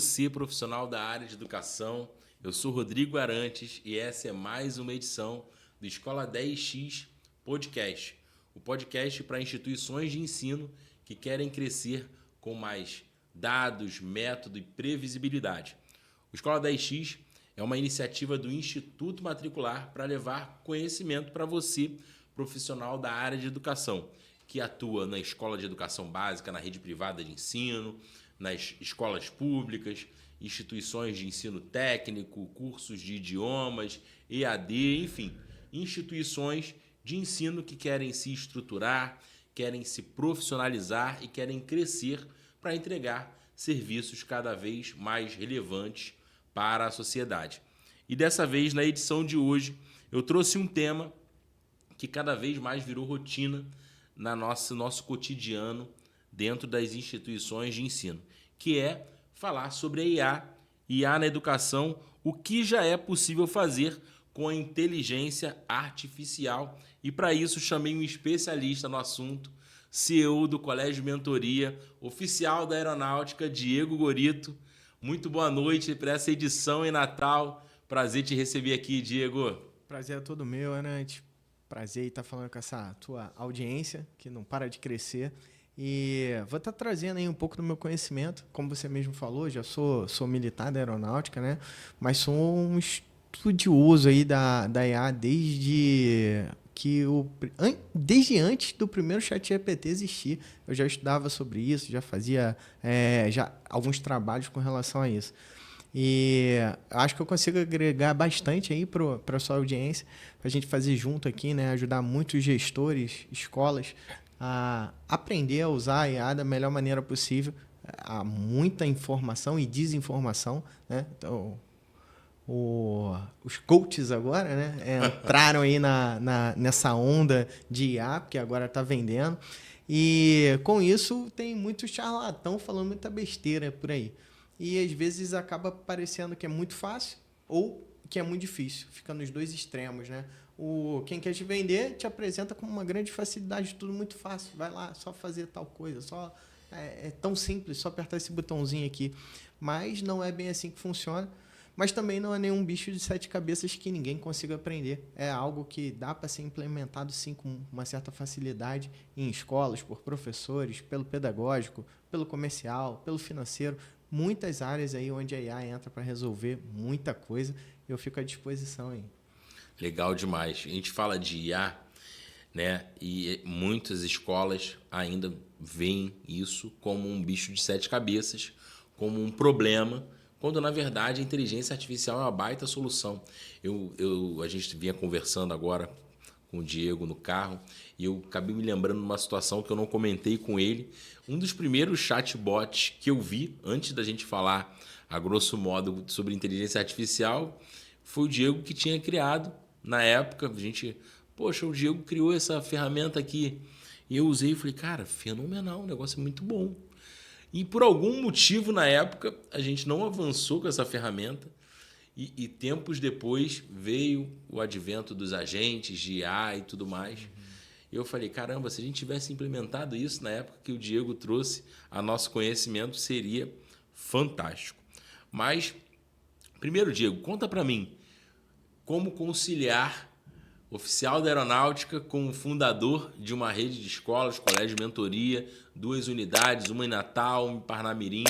você, profissional da área de educação. Eu sou Rodrigo Arantes e essa é mais uma edição do Escola 10X Podcast. O podcast para instituições de ensino que querem crescer com mais dados, método e previsibilidade. O Escola 10X é uma iniciativa do Instituto Matricular para levar conhecimento para você, profissional da área de educação, que atua na escola de educação básica, na rede privada de ensino, nas escolas públicas, instituições de ensino técnico, cursos de idiomas, EAD, enfim, instituições de ensino que querem se estruturar, querem se profissionalizar e querem crescer para entregar serviços cada vez mais relevantes para a sociedade. E dessa vez, na edição de hoje, eu trouxe um tema que cada vez mais virou rotina na nosso cotidiano dentro das instituições de ensino, que é falar sobre a IA na educação, o que já é possível fazer com a inteligência artificial. E para isso chamei um especialista no assunto, CEO do Colégio Mentoria, oficial da Aeronáutica, Diego Gorito. Muito boa noite para essa edição em Natal. Prazer te receber aqui, Diego. Prazer é todo meu, Anante. Prazer em estar falando com essa tua audiência, que não para de crescer. E vou estar trazendo aí um pouco do meu conhecimento. Como você mesmo falou, já sou militar da aeronáutica, né? Mas sou um estudioso aí da IA desde antes do primeiro ChatGPT existir. Eu já estudava sobre isso, já fazia já alguns trabalhos com relação a isso. E acho que eu consigo agregar bastante aí para a sua audiência, para a gente fazer junto aqui, né? Ajudar muitos gestores, escolas a aprender a usar a IA da melhor maneira possível. Há muita informação e desinformação, né? Então, os coaches agora, né? Entraram aí nessa onda de IA, porque agora está vendendo. E com isso tem muito charlatão falando muita besteira por aí. E às vezes acaba parecendo que é muito fácil ou que é muito difícil. Fica nos dois extremos, né? Quem quer te vender te apresenta com uma grande facilidade, tudo muito fácil. Vai lá, só fazer tal coisa, é tão simples, só apertar esse botãozinho aqui. Mas não é bem assim que funciona. Mas também não é nenhum bicho de 7 cabeças que ninguém consiga aprender. É algo que dá para ser implementado sim com uma certa facilidade em escolas, por professores, pelo pedagógico, pelo comercial, pelo financeiro. Muitas áreas aí onde a IA entra para resolver muita coisa. Eu fico à disposição aí. Legal demais. A gente fala de IA, né? E muitas escolas ainda veem isso como um bicho de 7 cabeças, como um problema, quando na verdade a inteligência artificial é uma baita solução. A gente vinha conversando agora com o Diego no carro e eu acabei me lembrando de uma situação que eu não comentei com ele. Um dos primeiros chatbots que eu vi, antes da gente falar a grosso modo sobre inteligência artificial, foi o Diego que tinha criado. Na época, o Diego criou essa ferramenta aqui. E eu usei e falei, cara, fenomenal, o negócio é muito bom. E por algum motivo, na época, a gente não avançou com essa ferramenta. E tempos depois veio o advento dos agentes de IA e tudo mais. E eu falei, caramba, se a gente tivesse implementado isso na época que o Diego trouxe a nosso conhecimento, seria fantástico. Mas, primeiro, Diego, conta para mim como conciliar oficial da aeronáutica com o fundador de uma rede de escolas, colégio de mentoria, 2 unidades, uma em Natal, uma em Parnamirim.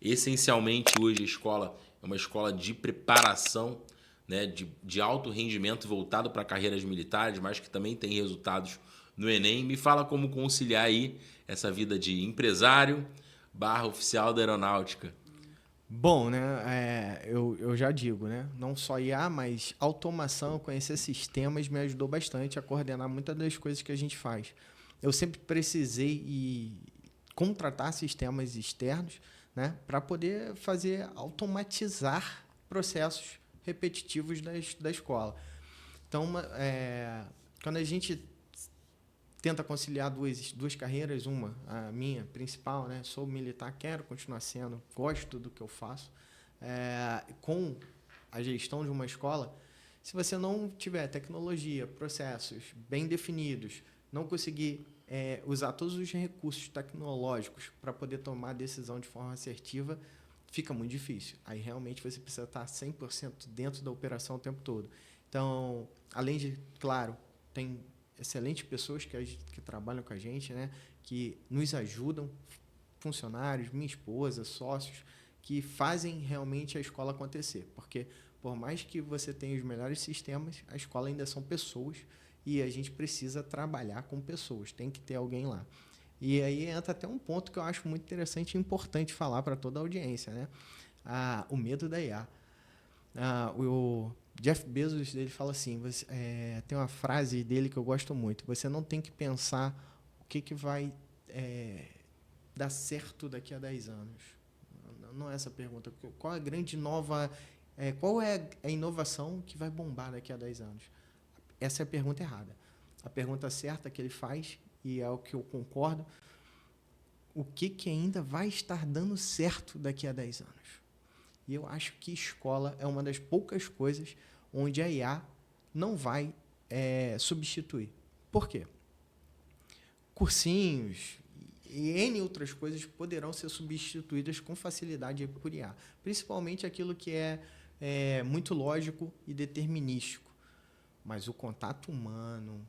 Essencialmente, hoje a escola é uma escola de preparação, né, de alto rendimento voltado para carreiras militares, mas que também tem resultados no Enem. Me fala como conciliar aí essa vida de empresário / oficial da aeronáutica. Bom, né? Eu já digo, né? Não só IA, mas automação, conhecer sistemas me ajudou bastante a coordenar muitas das coisas que a gente faz. Eu sempre precisei contratar sistemas externos, né? Para poder automatizar processos repetitivos da escola. Então, quando a gente tenta conciliar duas carreiras, uma, a minha principal, né? Sou militar, quero continuar sendo, gosto do que eu faço, com a gestão de uma escola. Se você não tiver tecnologia, processos bem definidos, não conseguir usar todos os recursos tecnológicos para poder tomar decisão de forma assertiva, fica muito difícil. Aí realmente você precisa estar 100% dentro da operação o tempo todo. Então, além de, claro, tem excelentes pessoas que trabalham com a gente, né, que nos ajudam, funcionários, minha esposa, sócios, que fazem realmente a escola acontecer. Porque, por mais que você tenha os melhores sistemas, a escola ainda são pessoas e a gente precisa trabalhar com pessoas. Tem que ter alguém lá. E aí entra até um ponto que eu acho muito interessante e importante falar para toda a audiência, né? O medo da IA. O Jeff Bezos ele fala assim, tem uma frase dele que eu gosto muito, você não tem que pensar o que vai dar certo daqui a 10 anos. Não é essa a pergunta. Qual é a grande nova... qual é a inovação que vai bombar daqui a 10 anos? Essa é a pergunta errada. A pergunta certa que ele faz, e é o que eu concordo, o que ainda vai estar dando certo daqui a 10 anos? E eu acho que escola é uma das poucas coisas onde a IA não vai substituir. Por quê? Cursinhos e N outras coisas poderão ser substituídas com facilidade por IA. Principalmente aquilo que é muito lógico e determinístico. Mas o contato humano,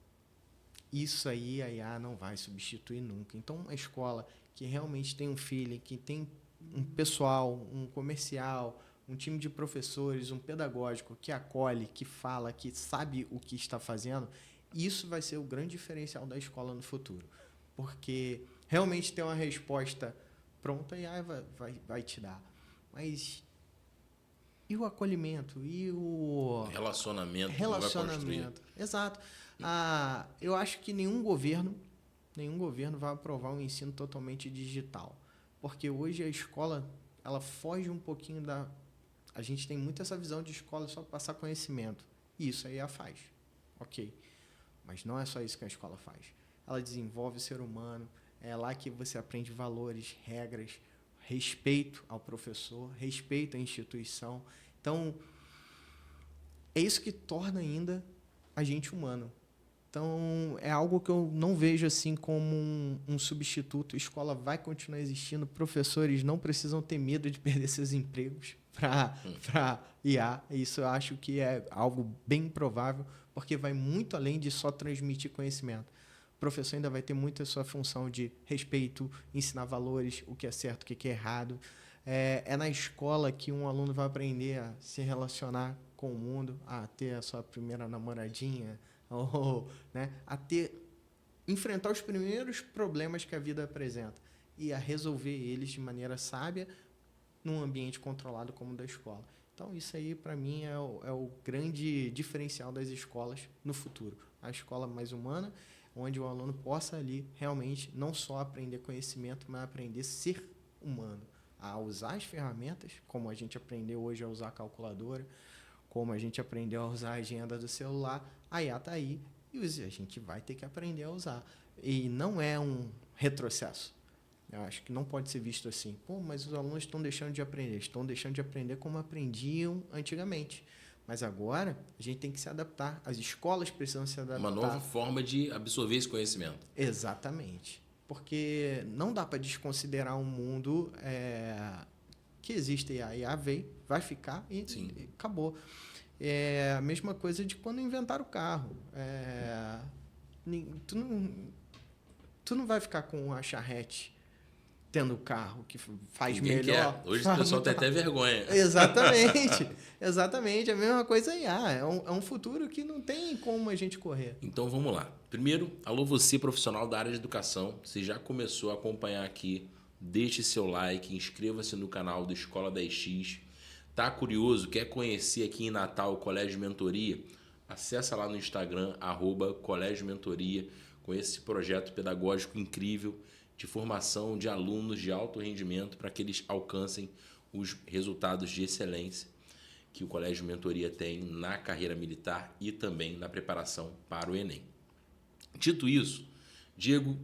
isso aí a IA não vai substituir nunca. Então, uma escola que realmente tem um feeling, que tem um pessoal, um comercial, um time de professores, um pedagógico que acolhe, que fala, que sabe o que está fazendo, isso vai ser o grande diferencial da escola no futuro. Porque realmente ter uma resposta pronta, a IA vai te dar. Mas e o acolhimento? E o relacionamento que vai construir? Exato. Eu acho que nenhum governo vai aprovar um ensino totalmente digital. Porque hoje a escola ela foge um pouquinho da... A gente tem muito essa visão de escola só passar conhecimento. E isso aí a faz. Ok. Mas não é só isso que a escola faz. Ela desenvolve o ser humano. É lá que você aprende valores, regras, respeito ao professor, respeito à instituição. Então, é isso que torna ainda a gente humano. Então, é algo que eu não vejo assim como um substituto. A escola vai continuar existindo, professores não precisam ter medo de perder seus empregos para IA. Isso eu acho que é algo bem provável, porque vai muito além de só transmitir conhecimento. O professor ainda vai ter muito a sua função de respeito, ensinar valores, o que é certo, o que é errado. É na escola que um aluno vai aprender a se relacionar com o mundo, a ter a sua primeira namoradinha, né, enfrentar os primeiros problemas que a vida apresenta e a resolver eles de maneira sábia num ambiente controlado como o da escola. Então, isso aí, para mim, é o grande diferencial das escolas no futuro. A escola mais humana, onde o aluno possa ali realmente não só aprender conhecimento, mas aprender a ser humano, a usar as ferramentas, como a gente aprendeu hoje a usar a calculadora, como a gente aprendeu a usar a agenda do celular, a IA está aí e a gente vai ter que aprender a usar. E não é um retrocesso. Eu acho que não pode ser visto assim. Mas os alunos estão deixando de aprender. Estão deixando de aprender como aprendiam antigamente. Mas agora a gente tem que se adaptar. As escolas precisam se adaptar. Uma nova forma de absorver esse conhecimento. Exatamente. Porque não dá para desconsiderar um mundo que existe. A IA veio, vai ficar e acabou. É a mesma coisa de quando inventaram o carro. Tu não vai ficar com a charrete tendo carro que faz Ninguém melhor. Quer. Hoje o pessoal tem até vergonha. Exatamente. Exatamente. A mesma coisa IA. É um futuro que não tem como a gente correr. Então vamos lá. Primeiro, alô você profissional da área de educação. Você já começou a acompanhar aqui. Deixe seu like, inscreva-se no canal do Escola 10X. Tá curioso? Quer conhecer aqui em Natal o Colégio Mentoria? Acessa lá no Instagram, @Colégio Mentoria, com esse projeto pedagógico incrível de formação de alunos de alto rendimento para que eles alcancem os resultados de excelência que o Colégio Mentoria tem na carreira militar e também na preparação para o Enem. Dito isso, Diego,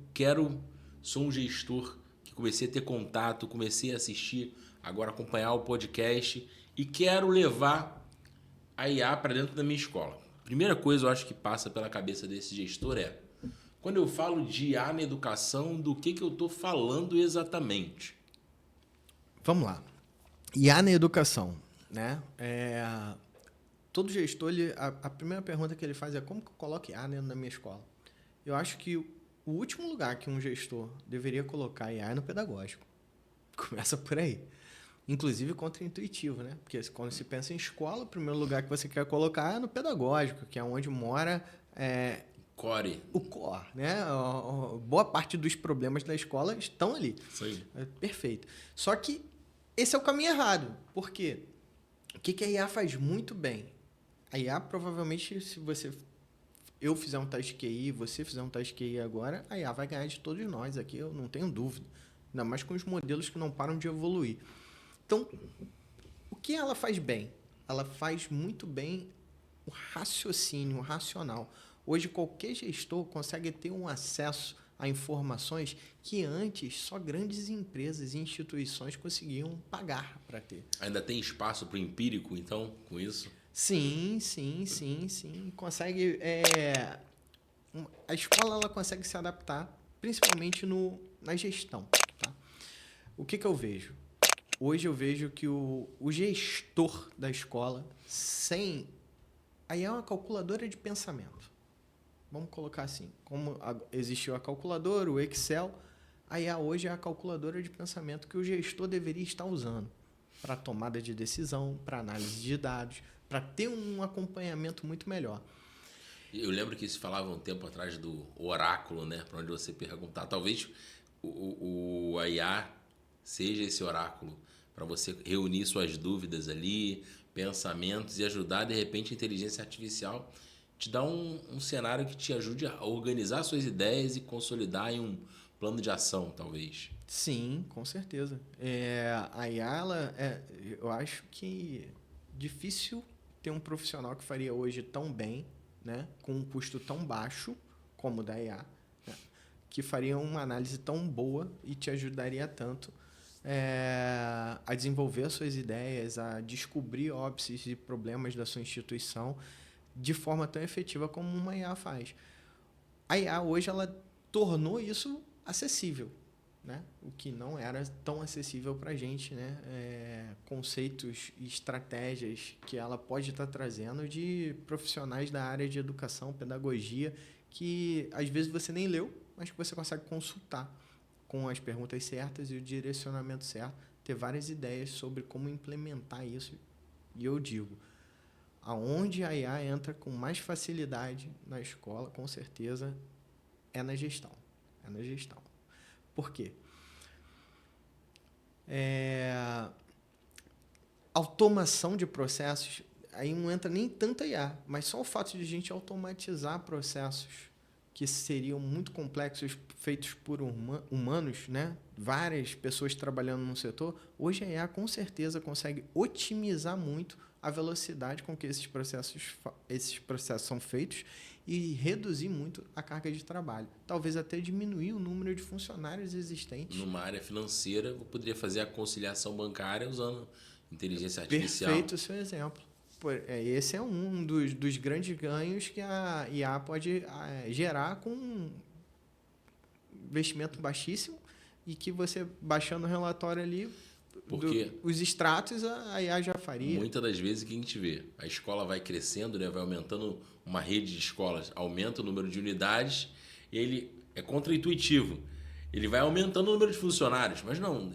sou um gestor que comecei a ter contato, comecei a assistir, agora acompanhar o podcast e quero levar a IA para dentro da minha escola. Primeira coisa eu acho que passa pela cabeça desse gestor quando eu falo de IA na educação, do que eu estou falando exatamente? Vamos lá. IA na educação, né? Todo gestor, a primeira pergunta que ele faz é como que eu coloco IA na minha escola? Eu acho que o último lugar que um gestor deveria colocar IA é no pedagógico. Começa por aí. Inclusive contraintuitivo, né? Porque quando se pensa em escola, o primeiro lugar que você quer colocar é no pedagógico, que é onde mora o core, né? Boa parte dos problemas da escola estão ali. Isso aí. Perfeito. Só que esse é o caminho errado. Por quê? O que a IA faz muito bem? A IA, provavelmente, se eu fizer um teste de QI, você fizer um teste de QI agora, a IA vai ganhar de todos nós aqui, eu não tenho dúvida. Ainda mais com os modelos que não param de evoluir. Então, o que ela faz bem? Ela faz muito bem o raciocínio, o racional. Hoje, qualquer gestor consegue ter um acesso a informações que antes só grandes empresas e instituições conseguiam pagar para ter. Ainda tem espaço para o empírico, então, com isso? Sim. Consegue. A escola ela consegue se adaptar, principalmente na gestão. Tá? O que eu vejo? Hoje eu vejo que o gestor da escola, aí é uma calculadora de pensamento. Vamos colocar assim. Como existiu a calculadora, o Excel, a IA hoje é a calculadora de pensamento que o gestor deveria estar usando para tomada de decisão, para análise de dados, para ter um acompanhamento muito melhor. Eu lembro que se falava um tempo atrás do oráculo, né? Para onde você perguntar. Talvez a IA seja esse oráculo para você reunir suas dúvidas ali, pensamentos e ajudar, de repente, a inteligência artificial te dar um cenário que te ajude a organizar suas ideias e consolidar em um plano de ação, talvez. Sim, com certeza. A IA, eu acho que difícil ter um profissional que faria hoje tão bem, né, com um custo tão baixo como o da IA, né, que faria uma análise tão boa e te ajudaria tanto a desenvolver as suas ideias, a descobrir óbices e problemas da sua instituição de forma tão efetiva como uma IA faz. A IA hoje ela tornou isso acessível, né? O que não era tão acessível para a gente, né? Conceitos e estratégias que ela pode estar trazendo de profissionais da área de educação, pedagogia, que às vezes você nem leu, mas que você consegue consultar com as perguntas certas e o direcionamento certo, ter várias ideias sobre como implementar isso. E eu digo, aonde a IA entra com mais facilidade na escola, com certeza, é na gestão. É na gestão. Por quê? Automação de processos, aí não entra nem tanta IA, mas só o fato de a gente automatizar processos que seriam muito complexos, feitos por humanos, né? Várias pessoas trabalhando no setor, hoje a IA com certeza consegue otimizar muito a velocidade com que esses processos são feitos e reduzir muito a carga de trabalho. Talvez até diminuir o número de funcionários existentes. Numa área financeira, eu poderia fazer a conciliação bancária usando inteligência artificial. Perfeito o seu exemplo. Esse é um dos grandes ganhos que a IA pode gerar com um investimento baixíssimo e que você, baixando o relatório ali, os extratos, a IA já faria. Muitas das vezes que a gente vê, a escola vai crescendo, né, vai aumentando uma rede de escolas, aumenta o número de unidades e ele é contraintuitivo. Ele vai aumentando o número de funcionários, mas não,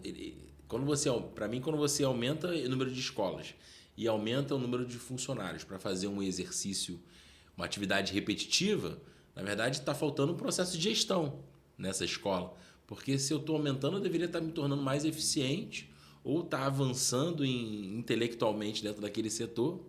para mim, quando você aumenta o número de escolas e aumenta o número de funcionários para fazer um exercício, uma atividade repetitiva, na verdade está faltando um processo de gestão nessa escola. Porque se eu estou aumentando, eu deveria estar me tornando mais eficiente ou estar avançando intelectualmente dentro daquele setor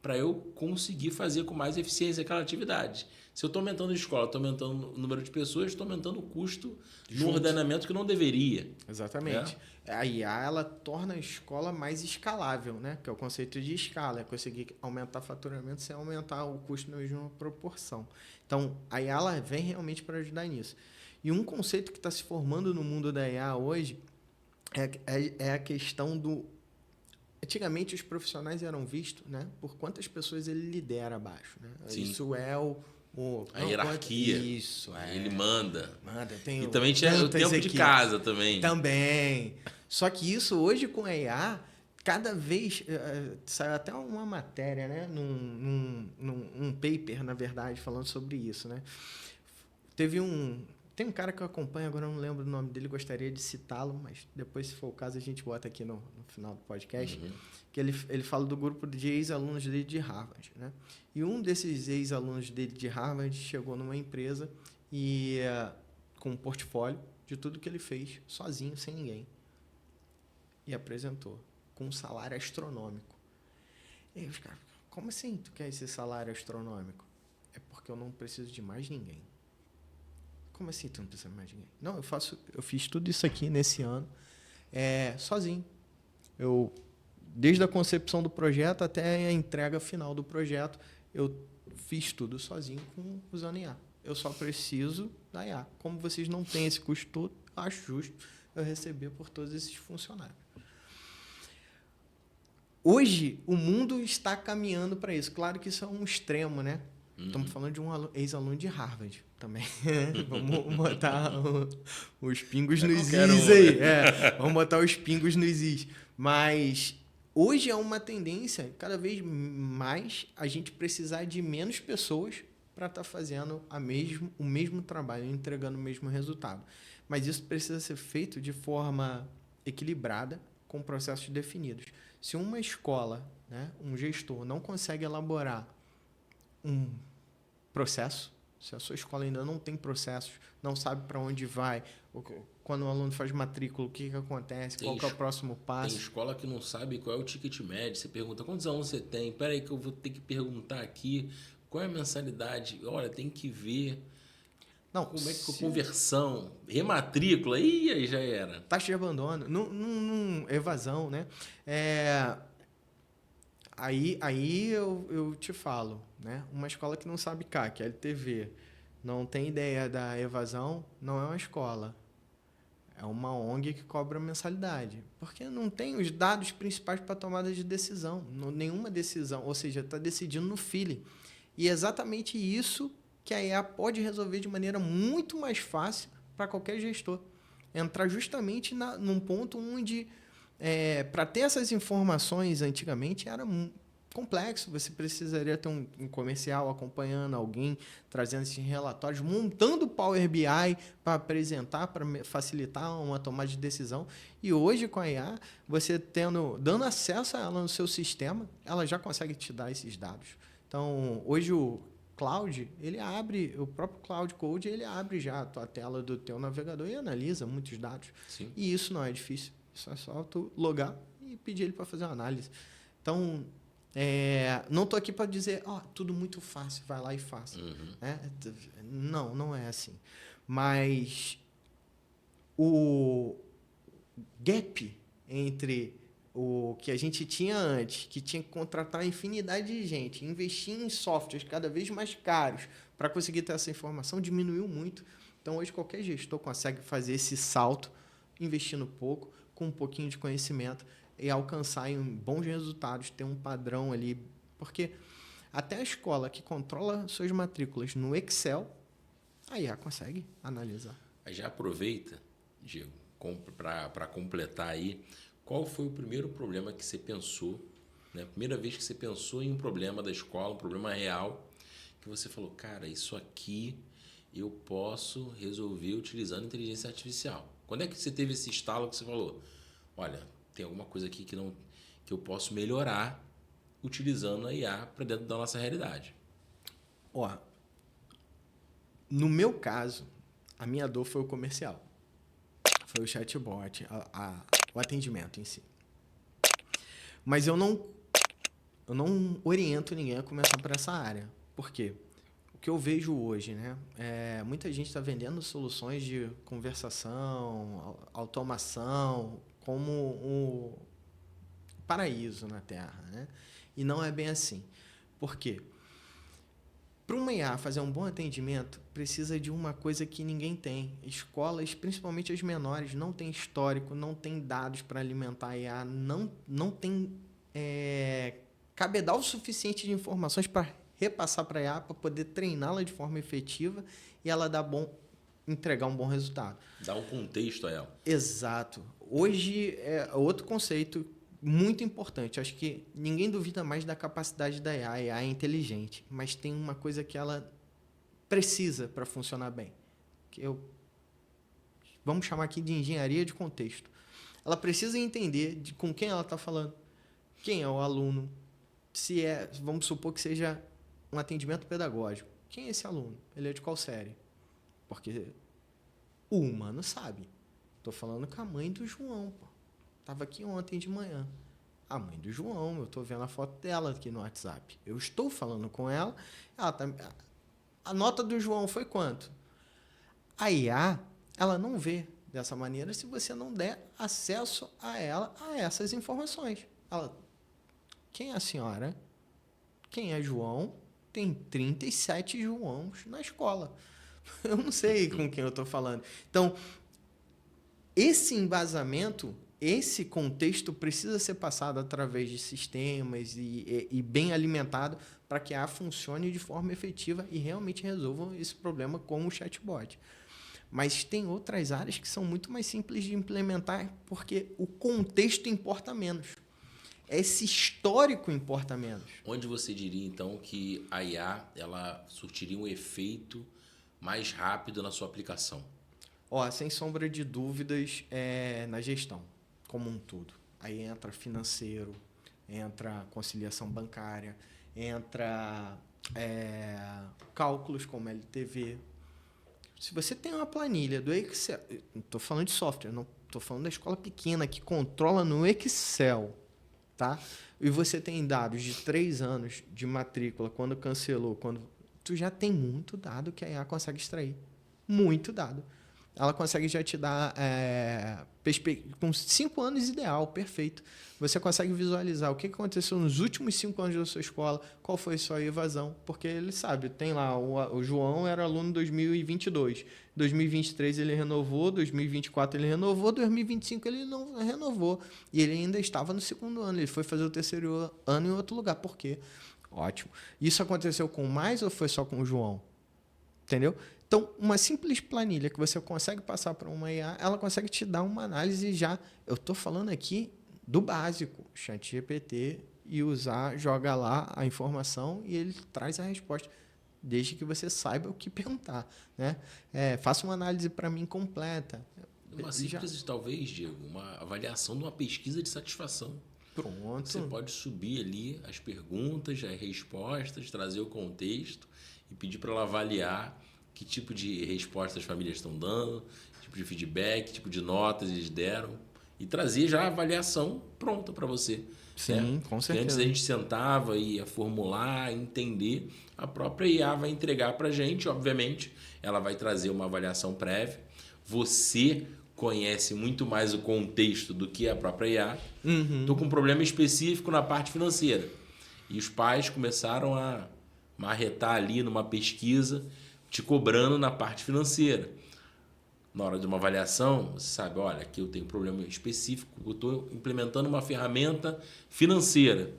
para eu conseguir fazer com mais eficiência aquela atividade. Se eu estou aumentando a escola, estou aumentando o número de pessoas, estou aumentando o custo no ordenamento que não deveria. Exatamente. A IA ela torna a escola mais escalável, né? Que é o conceito de escala, é conseguir aumentar o faturamento sem aumentar o custo na mesma proporção. Então, a IA ela vem realmente para ajudar nisso. E um conceito que está se formando no mundo da IA hoje é a questão do... Antigamente, os profissionais eram vistos, né, por quantas pessoas ele lidera abaixo. Né? Isso é a hierarquia. Isso. Ele manda. E também tinha o tempo de casa também. Também. Só que isso, hoje, com a IA, cada vez saiu até uma matéria, né? num paper, na verdade, falando sobre isso, né? Tem um cara que eu acompanho, agora eu não lembro o nome dele, gostaria de citá-lo, mas depois, se for o caso, a gente bota aqui no final do podcast, que ele fala do grupo de ex-alunos dele de Harvard, né? E um desses ex-alunos dele de Harvard chegou numa empresa e com um portfólio de tudo que ele fez, sozinho, sem ninguém, e apresentou, com um salário astronômico. E aí os caras, como assim tu quer esse salário astronômico? É porque eu não preciso de mais ninguém. Como assim tu não precisa de mais ninguém? Não, eu fiz tudo isso aqui nesse ano, sozinho. Desde a concepção do projeto até a entrega final do projeto, eu fiz tudo sozinho usando IA. Eu só preciso da IA. Como vocês não têm esse custo todo, acho justo eu receber por todos esses funcionários. Hoje, o mundo está caminhando para isso. Claro que isso é um extremo, né? Estamos falando de um ex-aluno de Harvard também. Vamos botar os pingos nos is aí. Vamos botar os pingos nos is. Mas hoje é uma tendência, cada vez mais, a gente precisar de menos pessoas para estar fazendo o mesmo trabalho, entregando o mesmo resultado. Mas isso precisa ser feito de forma equilibrada, com processos definidos. Se uma escola, né, um gestor, não consegue elaborar um processo, se a sua escola ainda não tem processos, não sabe para onde vai, quando o aluno faz matrícula, o que acontece, qual que é o próximo passo. Tem escola que não sabe qual é o ticket médio. Você pergunta, quantos alunos você tem? Espera aí que eu vou ter que perguntar aqui. Qual é a mensalidade? Olha, tem que ver. Não, como é que a conversão, rematrícula, aí já era. Taxa de abandono, evasão, né? Aí eu te falo, né? Uma escola que não sabe CAC, LTV, não tem ideia da evasão, não é uma escola. É uma ONG que cobra mensalidade. Porque não tem os dados principais para tomada de decisão. Nenhuma decisão, ou seja, está decidindo no feeling. E é exatamente isso que a IA pode resolver de maneira muito mais fácil para qualquer gestor. Entrar justamente num ponto onde, para ter essas informações antigamente, era complexo. Você precisaria ter um comercial acompanhando alguém, trazendo esses relatórios, montando o Power BI para apresentar, para facilitar uma tomada de decisão. E hoje, com a IA, você dando acesso a ela no seu sistema, ela já consegue te dar esses dados. Então, hoje o Cloud, o próprio Cloud Code, ele abre já a tua tela do teu navegador e analisa muitos dados. Sim. E isso não é difícil. Isso é só tu logar e pedir ele para fazer uma análise. Então, não estou aqui para dizer, tudo muito fácil, vai lá e faça. Não é assim. Mas o gap entre o que a gente tinha antes, que tinha que contratar infinidade de gente, investir em softwares cada vez mais caros para conseguir ter essa informação, diminuiu muito. Então, hoje, qualquer gestor consegue fazer esse salto, investindo pouco, com um pouquinho de conhecimento, e alcançar bons resultados, ter um padrão ali. Porque até a escola que controla suas matrículas no Excel, a IA consegue analisar. Aí já aproveita, Diego, para completar aí, qual foi o primeiro problema que você pensou, né? A primeira vez que você pensou em um problema da escola, um problema real, que você falou, cara, isso aqui eu posso resolver utilizando inteligência artificial. Quando é que você teve esse estalo que você falou, olha, tem alguma coisa aqui que eu posso melhorar utilizando a IA para dentro da nossa realidade? No meu caso, a minha dor foi o comercial. Foi o chatbot, o atendimento em si. Mas eu não oriento ninguém a começar por essa área. Por quê? O que eu vejo hoje, né? Muita gente está vendendo soluções de conversação, automação, como um paraíso na Terra, né? E não é bem assim. Por quê? Para uma IA fazer um bom atendimento, precisa de uma coisa que ninguém tem. Escolas, principalmente as menores, não têm histórico, não têm dados para alimentar a IA, não tem cabedal suficiente de informações para repassar para a IA, para poder treiná-la de forma efetiva e ela entregar um bom resultado. Dar um contexto a ela. Exato. Hoje, é outro conceito muito importante. Acho que ninguém duvida mais da capacidade da IA. A IA é inteligente, mas tem uma coisa que ela precisa para funcionar bem. Vamos chamar aqui de engenharia de contexto. Ela precisa entender com quem ela está falando, quem é o aluno, vamos supor que seja um atendimento pedagógico. Quem é esse aluno? Ele é de qual série? Porque o humano sabe. Estou falando com a mãe do João, pô. Estava aqui ontem de manhã. A mãe do João, eu estou vendo a foto dela aqui no WhatsApp. Eu estou falando com ela. A nota do João foi quanto? A IA, ela não vê dessa maneira se você não der acesso a ela a essas informações. Quem é a senhora? Quem é João? Tem 37 Joãos na escola. Eu não sei com quem eu estou falando. Então, esse embasamento, esse contexto precisa ser passado através de sistemas e bem alimentado para que a IA funcione de forma efetiva e realmente resolva esse problema como o chatbot. Mas tem outras áreas que são muito mais simples de implementar porque o contexto importa menos. Esse histórico importa menos. Onde você diria, então, que a IA ela surtiria um efeito mais rápido na sua aplicação? Sem sombra de dúvidas, na gestão, como um todo. Aí entra financeiro, entra conciliação bancária, entra cálculos como LTV. Se você tem uma planilha do Excel, estou falando de software, não estou falando da escola pequena que controla no Excel, tá? E você tem dados de 3 anos de matrícula, quando cancelou, tu já tem muito dado que a IA consegue extrair. Muito dado. Ela consegue já te dar, com 5 anos ideal, perfeito. Você consegue visualizar o que aconteceu nos últimos 5 anos da sua escola, qual foi a sua evasão, porque ele sabe, tem lá, o João era aluno em 2022, 2023 ele renovou, 2024 ele renovou, 2025 ele não renovou, e ele ainda estava no 2º ano, ele foi fazer o 3º ano em outro lugar. Por quê? Ótimo. Isso aconteceu com mais ou foi só com o João? Entendeu? Então, uma simples planilha que você consegue passar para uma IA, ela consegue te dar uma análise já. Eu estou falando aqui do básico, ChatGPT, e joga lá a informação e ele traz a resposta, desde que você saiba o que perguntar, né? Faça uma análise para mim completa. Uma simples, talvez, Diego, uma avaliação de uma pesquisa de satisfação. Pronto. Você pode subir ali as perguntas, as respostas, trazer o contexto e pedir para ela avaliar que tipo de resposta as famílias estão dando, tipo de feedback, tipo de notas eles deram, e trazer já a avaliação pronta para você. Sim, com certeza. Porque antes a gente sentava e ia formular, entender, a própria IA vai entregar para a gente, obviamente, ela vai trazer uma avaliação prévia. Você conhece muito mais o contexto do que a própria IA. Estou com um problema específico na parte financeira. E os pais começaram a marretar ali numa pesquisa, te cobrando na parte financeira. Na hora de uma avaliação, você sabe, olha, aqui eu tenho um problema específico, eu estou implementando uma ferramenta financeira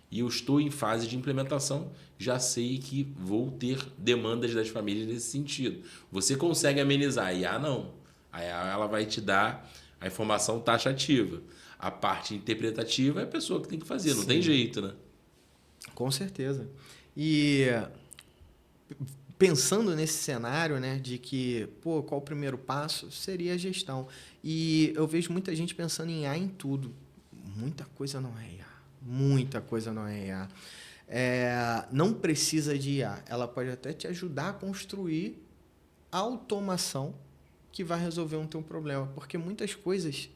e eu estou em fase de implementação, já sei que vou ter demandas das famílias nesse sentido. Você consegue amenizar, a IA não. A IA ela vai te dar a informação taxativa. A parte interpretativa é a pessoa que tem que fazer, não tem jeito, né? Com certeza. E pensando nesse cenário, né, de que, qual o primeiro passo? Seria a gestão. E eu vejo muita gente pensando em IA em tudo. Muita coisa não é IA. Muita coisa não é IA. Não precisa de IA. Ela pode até te ajudar a construir a automação que vai resolver um teu problema. Porque muitas coisas,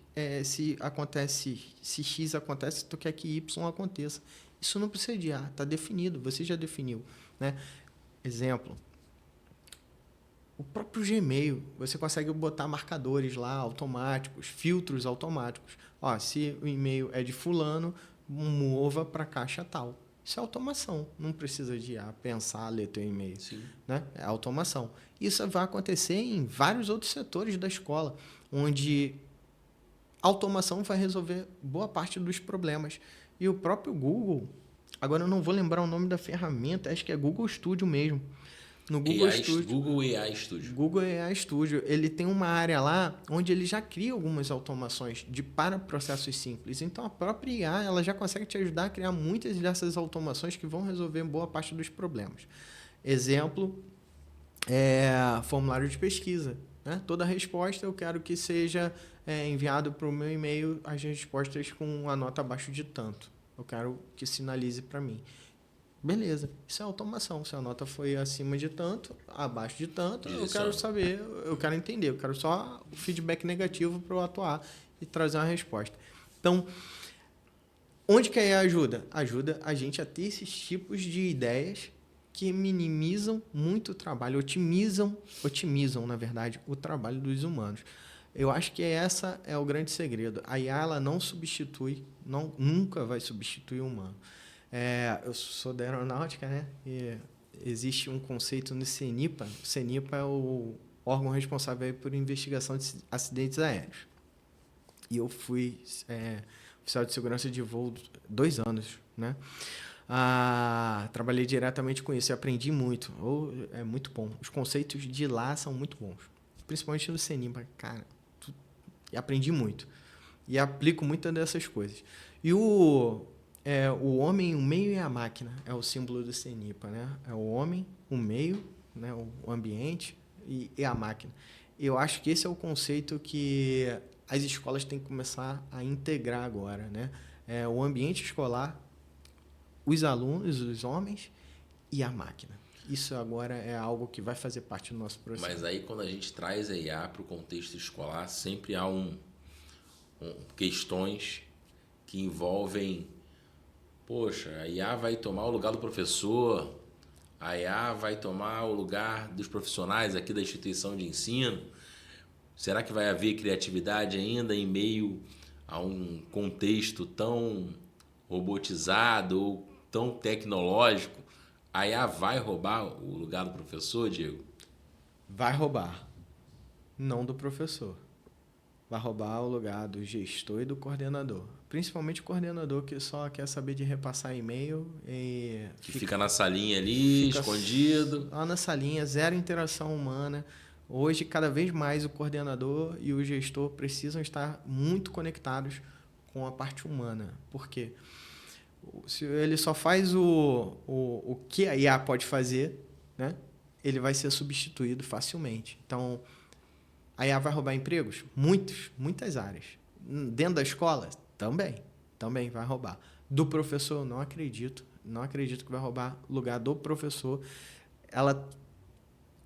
se X acontece, tu quer que Y aconteça. Isso não precisa de IA. Está definido. Você já definiu, né? Exemplo. O próprio Gmail, você consegue botar marcadores lá automáticos, filtros automáticos. Se o e-mail é de fulano, mova para a caixa tal. Isso é automação. Não precisa de pensar, ler teu e-mail. Sim. Né? É automação. Isso vai acontecer em vários outros setores da escola, onde a automação vai resolver boa parte dos problemas. E o próprio Google, agora eu não vou lembrar o nome da ferramenta, acho que é Google Studio mesmo. No Google Studio. Google AI Studio. Google AI Studio, ele tem uma área lá onde ele já cria algumas automações para processos simples. Então, a própria IA ela já consegue te ajudar a criar muitas dessas automações que vão resolver boa parte dos problemas. Exemplo, formulário de pesquisa. Né? Toda resposta eu quero que seja enviado para o meu e-mail as respostas com a nota abaixo de tanto. Eu quero que sinalize para mim. Beleza, isso é automação. Se a nota foi acima de tanto, abaixo de tanto, eu quero saber, eu quero entender, eu quero só o feedback negativo para eu atuar e trazer uma resposta. Então, onde que a IA ajuda? Ajuda a gente a ter esses tipos de ideias que minimizam muito o trabalho, otimizam, na verdade, o trabalho dos humanos. Eu acho que essa é o grande segredo. A IA ela não substitui, nunca vai substituir o humano. Eu sou da aeronáutica, né? E existe um conceito no CENIPA. O CENIPA é o órgão responsável por investigação de acidentes aéreos. E eu fui oficial de segurança de voo 2 anos, né? Trabalhei diretamente com isso e aprendi muito. É muito bom. Os conceitos de lá são muito bons. Principalmente no CENIPA, cara. E aprendi muito. E aplico muitas dessas coisas. E o homem, o meio e a máquina é o símbolo do CENIPA, né? É o homem, o meio, né? O ambiente e a máquina. Eu acho que esse é o conceito que as escolas têm que começar a integrar agora, né? O ambiente escolar, os alunos, os homens e a máquina. Isso agora é algo que vai fazer parte do nosso processo. Mas aí, quando a gente traz a IA para o contexto escolar, sempre há questões que envolvem... Poxa, a IA vai tomar o lugar do professor, a IA vai tomar o lugar dos profissionais aqui da instituição de ensino. Será que vai haver criatividade ainda em meio a um contexto tão robotizado ou tão tecnológico? A IA vai roubar o lugar do professor, Diego? Vai roubar, não do professor. Vai roubar o lugar do gestor e do coordenador. Principalmente o coordenador que só quer saber de repassar e-mail e... Que fica na salinha ali, escondido. Lá na salinha, zero interação humana. Hoje, cada vez mais, o coordenador e o gestor precisam estar muito conectados com a parte humana. Por quê? Se ele só faz o que a IA pode fazer, né? Ele vai ser substituído facilmente. Então... A IA vai roubar empregos? Muitas áreas. Dentro da escola? Também vai roubar. Do professor, não acredito. Não acredito que vai roubar o lugar do professor.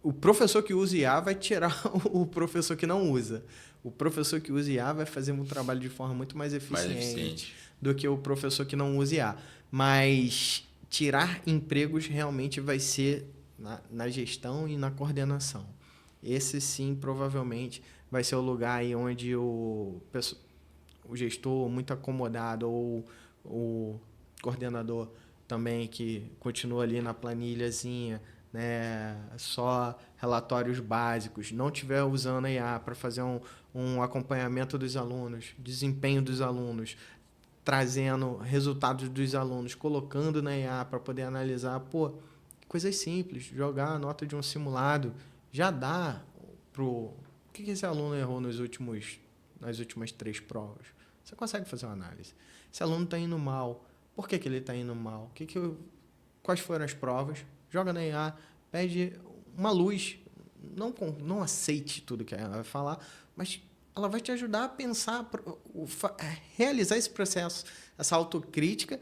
O professor que usa IA vai tirar o professor que não usa. O professor que usa IA vai fazer um trabalho de forma muito mais eficiente do que o professor que não usa IA. Mas tirar empregos realmente vai ser na gestão e na coordenação. Esse, sim, provavelmente vai ser o lugar aí onde o gestor muito acomodado ou o coordenador também que continua ali na planilhazinha, né, só relatórios básicos, não estiver usando a IA para fazer um acompanhamento dos alunos, desempenho dos alunos, trazendo resultados dos alunos, colocando na IA para poder analisar, coisas simples, jogar a nota de um simulado, já dá o que esse aluno errou nas últimas 3 provas. Você consegue fazer uma análise. Esse aluno está indo mal. Por que ele está indo mal? Quais foram as provas? Joga na IA, pede uma luz. Não aceite tudo que ela vai falar, mas ela vai te ajudar a pensar, realizar esse processo, essa autocrítica,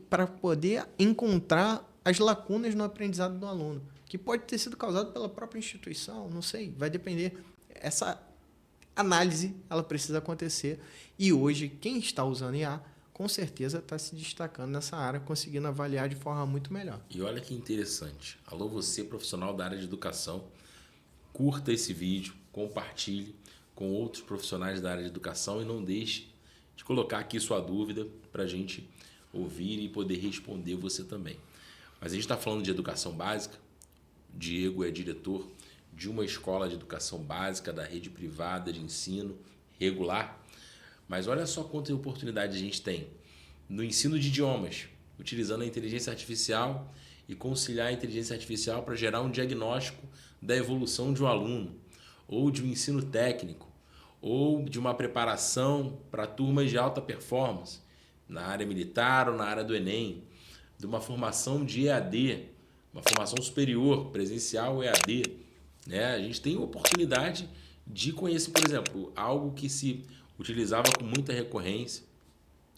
para poder encontrar as lacunas no aprendizado do aluno, que pode ter sido causado pela própria instituição, não sei, vai depender. Essa análise ela precisa acontecer e hoje quem está usando IA com certeza está se destacando nessa área, conseguindo avaliar de forma muito melhor. E olha que interessante. Alô, você, profissional da área de educação, curta esse vídeo, compartilhe com outros profissionais da área de educação e não deixe de colocar aqui sua dúvida para a gente ouvir e poder responder você também. Mas a gente está falando de educação básica. Diego é diretor de uma escola de educação básica da rede privada de ensino regular. Mas olha só quanta oportunidade a gente tem no ensino de idiomas, utilizando a inteligência artificial e conciliar a inteligência artificial para gerar um diagnóstico da evolução de um aluno, ou de um ensino técnico, ou de uma preparação para turmas de alta performance, na área militar ou na área do Enem, de uma formação de EAD, uma formação superior, presencial ou EAD. Né? A gente tem oportunidade de conhecer, por exemplo, algo que se utilizava com muita recorrência.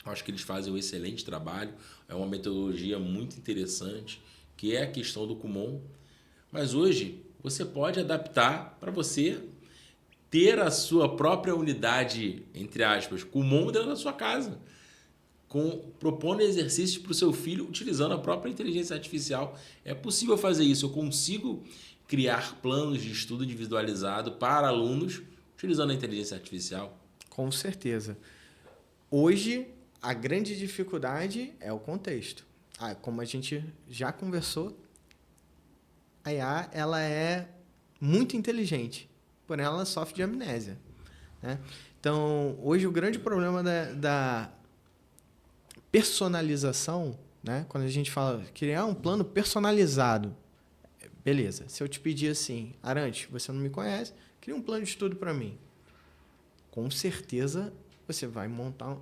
Acho que eles fazem um excelente trabalho, é uma metodologia muito interessante, que é a questão do Kumon. Mas hoje você pode adaptar para você ter a sua própria unidade, entre aspas, Kumon dentro da sua casa, propondo exercícios para o seu filho utilizando a própria inteligência artificial. É possível fazer isso. Eu consigo criar planos de estudo individualizado para alunos utilizando a inteligência artificial. Com certeza. Hoje, a grande dificuldade é o contexto. Como a gente já conversou, a IA ela é muito inteligente, porém ela sofre de amnésia. Né? Então, hoje o grande problema da personalização, né? Quando a gente fala criar um plano personalizado, beleza. Se eu te pedir assim, Arantes, você não me conhece, cria um plano de estudo para mim. Com certeza você vai montar...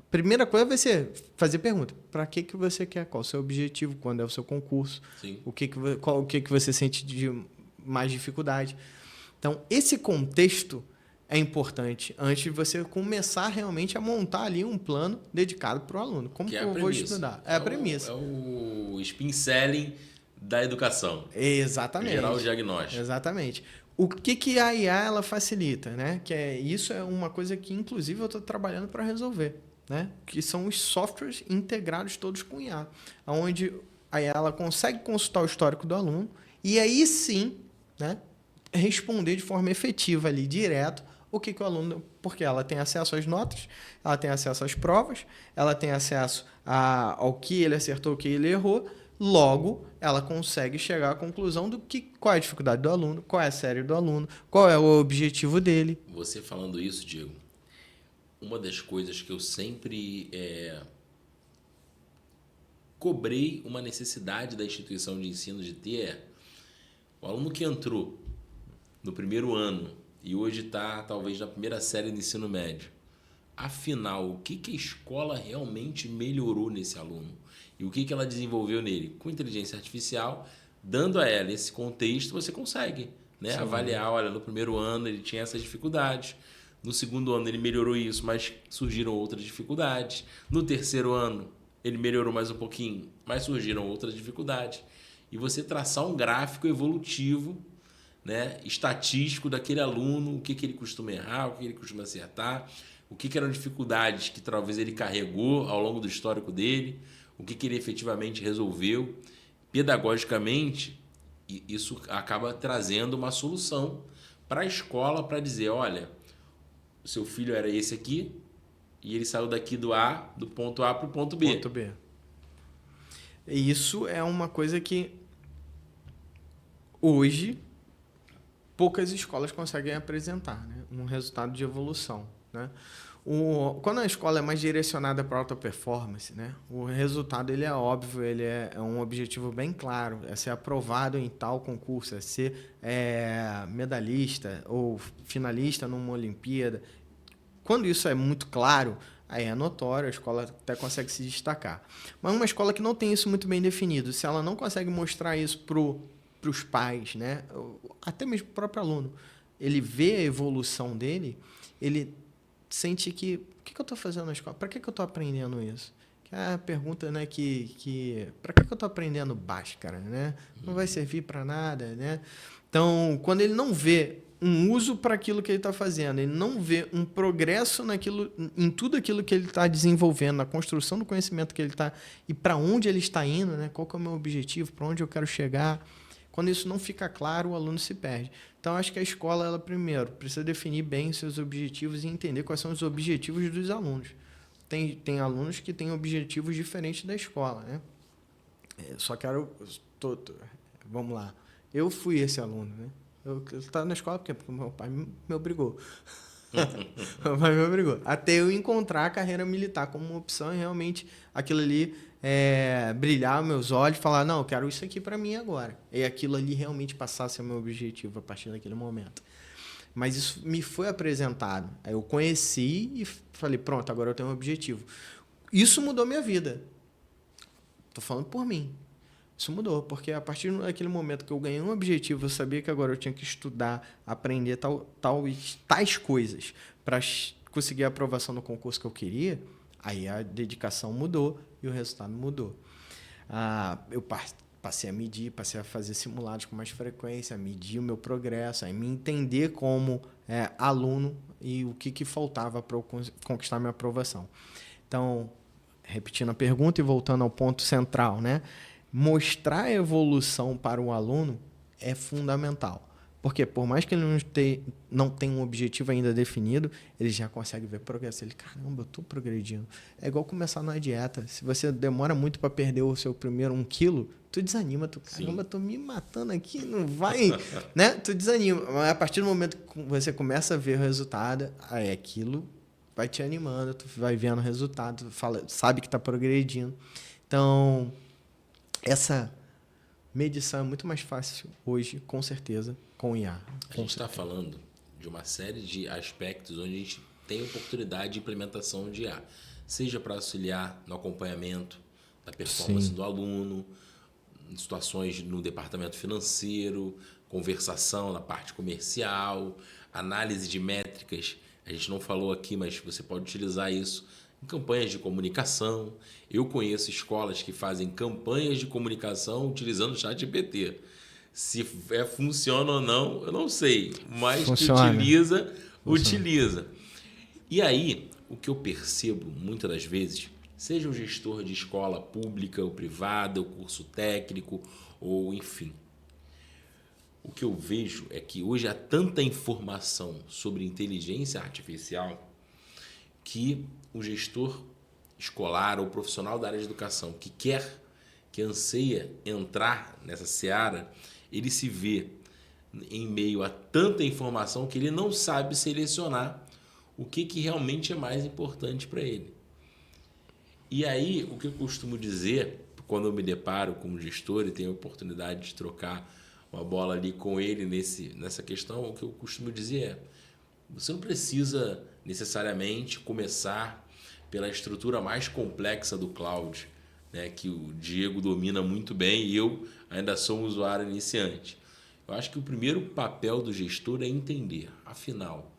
Primeira coisa vai ser fazer pergunta. Para que você quer? Qual o seu objetivo? Quando é o seu concurso? Sim. O que você sente de mais dificuldade? Então, esse contexto é importante antes de você começar realmente a montar ali um plano dedicado para o aluno. Como que eu vou estudar? É a premissa. É o spin selling da educação. Exatamente. Gerar o diagnóstico. Exatamente. O que a IA ela facilita, né? Isso é uma coisa que, inclusive, eu estou trabalhando para resolver, né? Que são os softwares integrados todos com IA, onde a IA ela consegue consultar o histórico do aluno e aí sim, né, responder de forma efetiva ali, direto, o que o aluno... Porque ela tem acesso às notas, ela tem acesso às provas, ela tem acesso ao que ele acertou, o que ele errou. Logo, ela consegue chegar à conclusão qual é a dificuldade do aluno, qual é a série do aluno, qual é o objetivo dele. Você falando isso, Diego, uma das coisas que eu sempre cobrei uma necessidade da instituição de ensino de ter é o aluno que entrou no primeiro ano e hoje está talvez na primeira série do ensino médio. Afinal, o que a escola realmente melhorou nesse aluno? E o que ela desenvolveu nele? Com inteligência artificial, dando a ela esse contexto, você consegue, né, avaliar. Olha, no primeiro ano ele tinha essas dificuldades. No segundo ano ele melhorou isso, mas surgiram outras dificuldades. No terceiro ano ele melhorou mais um pouquinho, mas surgiram outras dificuldades. E você traçar um gráfico evolutivo, né, estatístico daquele aluno, o que ele costuma errar, o que ele costuma acertar, o que eram dificuldades que talvez ele carregou ao longo do histórico dele, o que ele efetivamente resolveu. Pedagogicamente, isso acaba trazendo uma solução para a escola para dizer, olha, o seu filho era esse aqui e ele saiu daqui do ponto A para o ponto B. Ponto B. Isso é uma coisa que hoje poucas escolas conseguem apresentar, né? Um resultado de evolução, né? Quando a escola é mais direcionada para alta performance, né? O resultado ele é óbvio, ele é um objetivo bem claro, é ser aprovado em tal concurso, é ser medalhista ou finalista numa Olimpíada. Quando isso é muito claro, aí é notório, a escola até consegue se destacar. Mas uma escola que não tem isso muito bem definido, se ela não consegue mostrar isso para os pais, né? Até mesmo para o próprio aluno, ele vê a evolução dele, ele sente que o que eu estou fazendo na escola? Para que eu estou aprendendo isso? Que é a pergunta, né, para que eu estou aprendendo Bhaskara, né? Não vai servir para nada, né? Então, quando ele não vê um uso para aquilo que ele está fazendo, ele não vê um progresso em tudo aquilo que ele está desenvolvendo, na construção do conhecimento que ele está e para onde ele está indo, né? Qual que é o meu objetivo, para onde eu quero chegar. Quando isso não fica claro, o aluno se perde. Então, acho que a escola, ela primeiro, precisa definir bem os seus objetivos e entender quais são os objetivos dos alunos. Tem alunos que têm objetivos diferentes da escola, né? Só quero... Vamos lá. Eu fui esse aluno, né? Eu estava na escola porque meu pai me obrigou. Mas me obrigou. Até eu encontrar a carreira militar como uma opção e realmente aquilo ali brilhar meus olhos e falar, não, eu quero isso aqui para mim agora. E aquilo ali realmente passar a ser o meu objetivo a partir daquele momento. Mas isso me foi apresentado. Aí eu conheci e falei, pronto, agora eu tenho um objetivo. Isso mudou minha vida. Tô falando por mim. Isso mudou, porque a partir daquele momento que eu ganhei um objetivo, eu sabia que agora eu tinha que estudar, aprender tais coisas para conseguir a aprovação no concurso que eu queria, aí a dedicação mudou e o resultado mudou. Eu passei a medir, passei a fazer simulados com mais frequência, a medir o meu progresso, a me entender como aluno e o que faltava para eu conquistar minha aprovação. Então, repetindo a pergunta e voltando ao ponto central, né? Mostrar a evolução para o aluno é fundamental. Porque por mais que ele não tenha um objetivo ainda definido, ele já consegue ver progresso. Ele, caramba, eu estou progredindo. É igual começar na dieta. Se você demora muito para perder o seu primeiro 1 quilo, tu desanima. Caramba, estou me matando aqui, não vai... né? Tu desanima. Mas a partir do momento que você começa a ver o resultado, aí aquilo vai te animando, tu vai vendo o resultado, sabe que está progredindo. Então... essa medição é muito mais fácil hoje, com certeza, com o IA. A gente está falando de uma série de aspectos onde a gente tem oportunidade de implementação de IA, seja para auxiliar no acompanhamento da performance do aluno, em situações no departamento financeiro, conversação na parte comercial, análise de métricas. A gente não falou aqui, mas você pode utilizar isso em campanhas de comunicação. Eu conheço escolas que fazem campanhas de comunicação utilizando o ChatGPT. Se funciona ou não, eu não sei, mas funciona. Que utiliza. E aí, o que eu percebo muitas das vezes, seja o gestor de escola pública ou privada, o curso técnico, ou enfim, o que eu vejo é que hoje há tanta informação sobre inteligência artificial que o gestor escolar ou profissional da área de educação que anseia entrar nessa seara, ele se vê em meio a tanta informação que ele não sabe selecionar o que realmente é mais importante para ele. E aí, o que eu costumo dizer, quando eu me deparo como gestor e tenho a oportunidade de trocar uma bola ali com ele nessa questão, o que eu costumo dizer é: você não precisa necessariamente começar pela estrutura mais complexa do cloud, né, que o Diego domina muito bem e eu ainda sou um usuário iniciante. Eu acho que o primeiro papel do gestor é entender, afinal,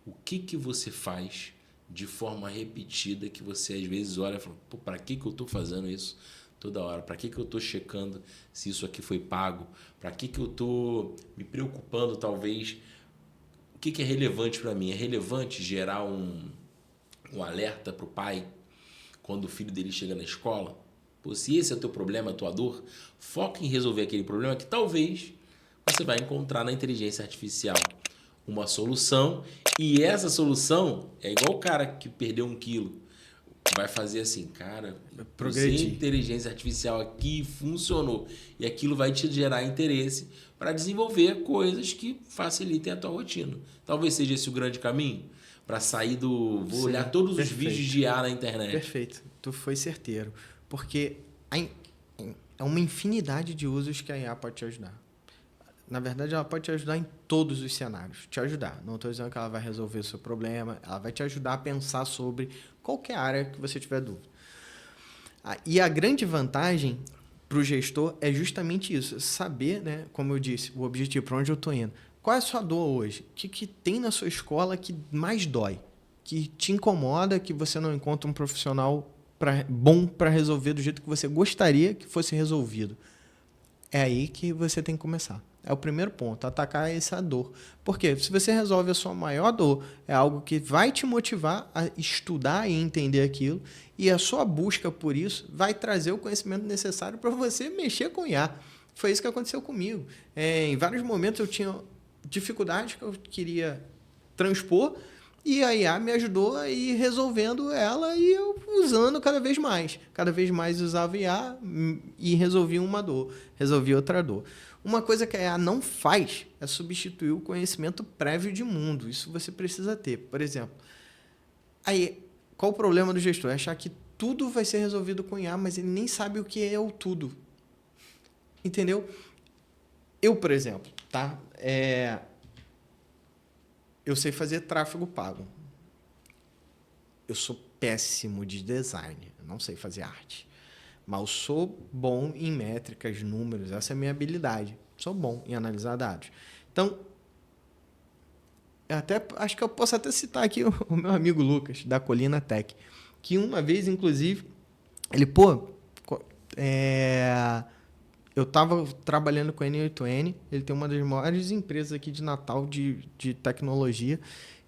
o que você faz de forma repetida que você às vezes olha e fala, para que eu estou fazendo isso toda hora? Para que eu estou checando se isso aqui foi pago? Para que eu estou me preocupando, talvez? O que é relevante para mim? É relevante gerar um alerta para o pai quando o filho dele chega na escola? Pô, se esse é o teu problema, a tua dor, foca em resolver aquele problema que talvez você vai encontrar na inteligência artificial uma solução, e essa solução é igual o cara que perdeu 1 quilo. Vai fazer assim, cara, usei inteligência artificial aqui, funcionou. E aquilo vai te gerar interesse para desenvolver coisas que facilitem a tua rotina. Talvez seja esse o grande caminho para sair do... Vou olhar todos os vídeos de IA na internet. Perfeito, tu foi certeiro. Porque é uma infinidade de usos que a IA pode te ajudar. Na verdade, ela pode te ajudar em todos os cenários. Te ajudar. Não estou dizendo que ela vai resolver o seu problema. Ela vai te ajudar a pensar sobre qualquer área que você tiver dúvida. E a grande vantagem para o gestor é justamente isso. Saber, né, como eu disse, o objetivo, para onde eu estou indo. Qual é a sua dor hoje? O que tem na sua escola que mais dói? Que te incomoda, que você não encontra um profissional bom para resolver do jeito que você gostaria que fosse resolvido? É aí que você tem que começar. É o primeiro ponto, atacar essa dor. Porque se você resolve a sua maior dor, é algo que vai te motivar a estudar e entender aquilo, e a sua busca por isso vai trazer o conhecimento necessário para você mexer com IA. Foi isso que aconteceu comigo. Em vários momentos eu tinha dificuldades que eu queria transpor, E a IA me ajudou a ir resolvendo ela e eu usando cada vez mais. Cada vez mais usava IA e resolvia uma dor, resolvia outra dor. Uma coisa que a IA não faz é substituir o conhecimento prévio de mundo. Isso você precisa ter. Por exemplo, aí, qual o problema do gestor? É achar que tudo vai ser resolvido com IA, mas ele nem sabe o que é o tudo. Entendeu? Eu, por exemplo, tá? Eu sei fazer tráfego pago. Eu sou péssimo de design. Eu não sei fazer arte. Mas eu sou bom em métricas, números. Essa é a minha habilidade. Sou bom em analisar dados. Então, acho que eu posso até citar aqui o meu amigo Lucas, da Colina Tech, que uma vez, inclusive, ele, eu estava trabalhando com a N8N, ele tem uma das maiores empresas aqui de Natal de tecnologia.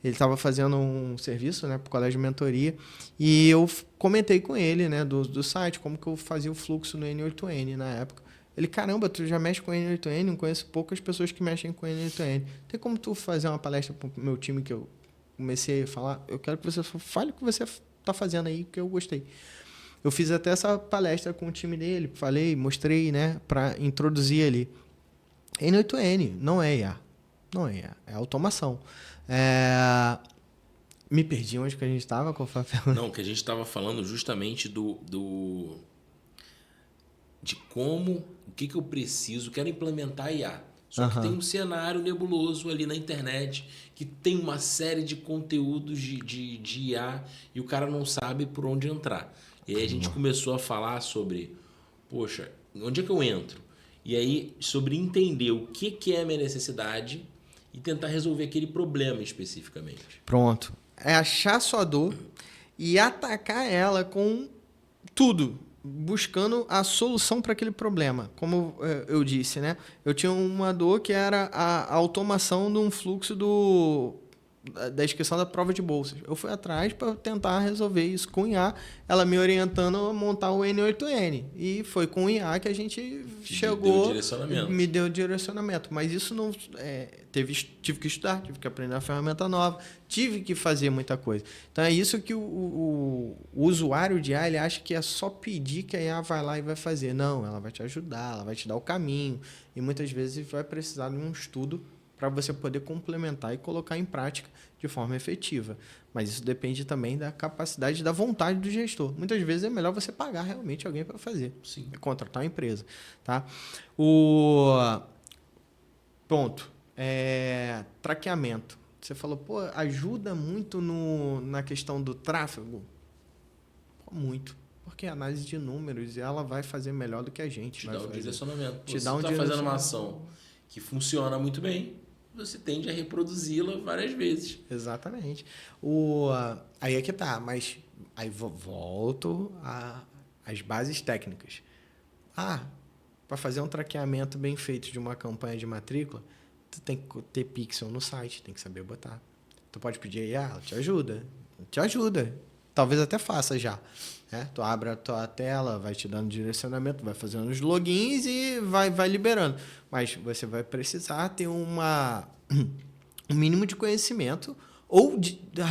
Ele estava fazendo um serviço, né, para o colégio de mentoria, e eu comentei com ele, né, do site, como que eu fazia o fluxo no N8N na época. Ele, caramba, tu já mexe com N8N? Não conheço poucas pessoas que mexem com N8N. Tem como tu fazer uma palestra para o meu time que eu comecei a falar? Eu quero que você fale o que você está fazendo aí, que eu gostei. Eu fiz até essa palestra com o time dele, falei, mostrei, né, para introduzir ali. N8N não é IA. Não é IA, é automação. Me perdi onde que a gente estava com o papel. Não, que a gente estava falando justamente de como, o que eu preciso, quero implementar IA. Só que tem um cenário nebuloso ali na internet, que tem uma série de conteúdos de IA e o cara não sabe por onde entrar. E aí a gente começou a falar sobre, poxa, onde é que eu entro? E aí sobre entender o que é a minha necessidade e tentar resolver aquele problema especificamente. Pronto. É achar sua dor e atacar ela com tudo, buscando a solução para aquele problema. Como eu disse, né? Eu tinha uma dor que era a automação de um fluxo da inscrição da prova de bolsas. Eu fui atrás para tentar resolver isso com IA, ela me orientando a montar o N8N. E foi com o IA que a gente chegou, me deu direcionamento. Mas isso não... tive que estudar, tive que aprender uma ferramenta nova, tive que fazer muita coisa. Então é isso que o usuário de IA, ele acha que é só pedir que a IA vai lá e vai fazer. Não, ela vai te ajudar, ela vai te dar o caminho. E muitas vezes vai precisar de um estudo para você poder complementar e colocar em prática de forma efetiva. Mas isso depende também da capacidade, da vontade do gestor. Muitas vezes é melhor você pagar realmente alguém para fazer. Sim. Contratar uma empresa. Tá? Ponto. Traqueamento. Você falou, ajuda muito na questão do tráfego? Muito. Porque a análise de números, ela vai fazer melhor do que a gente. Te dá um direcionamento. Você está fazendo uma ação que funciona muito bem, você tende a reproduzi-la várias vezes. Exatamente. Aí é que tá, mas aí volto às bases técnicas. Para fazer um traqueamento bem feito de uma campanha de matrícula, tu tem que ter pixel no site, tem que saber botar. Tu pode pedir aí, ela te ajuda. Talvez até faça já. Né? Tu abre a tua tela, vai te dando direcionamento, vai fazendo os logins e vai liberando. Mas você vai precisar ter um mínimo de conhecimento ou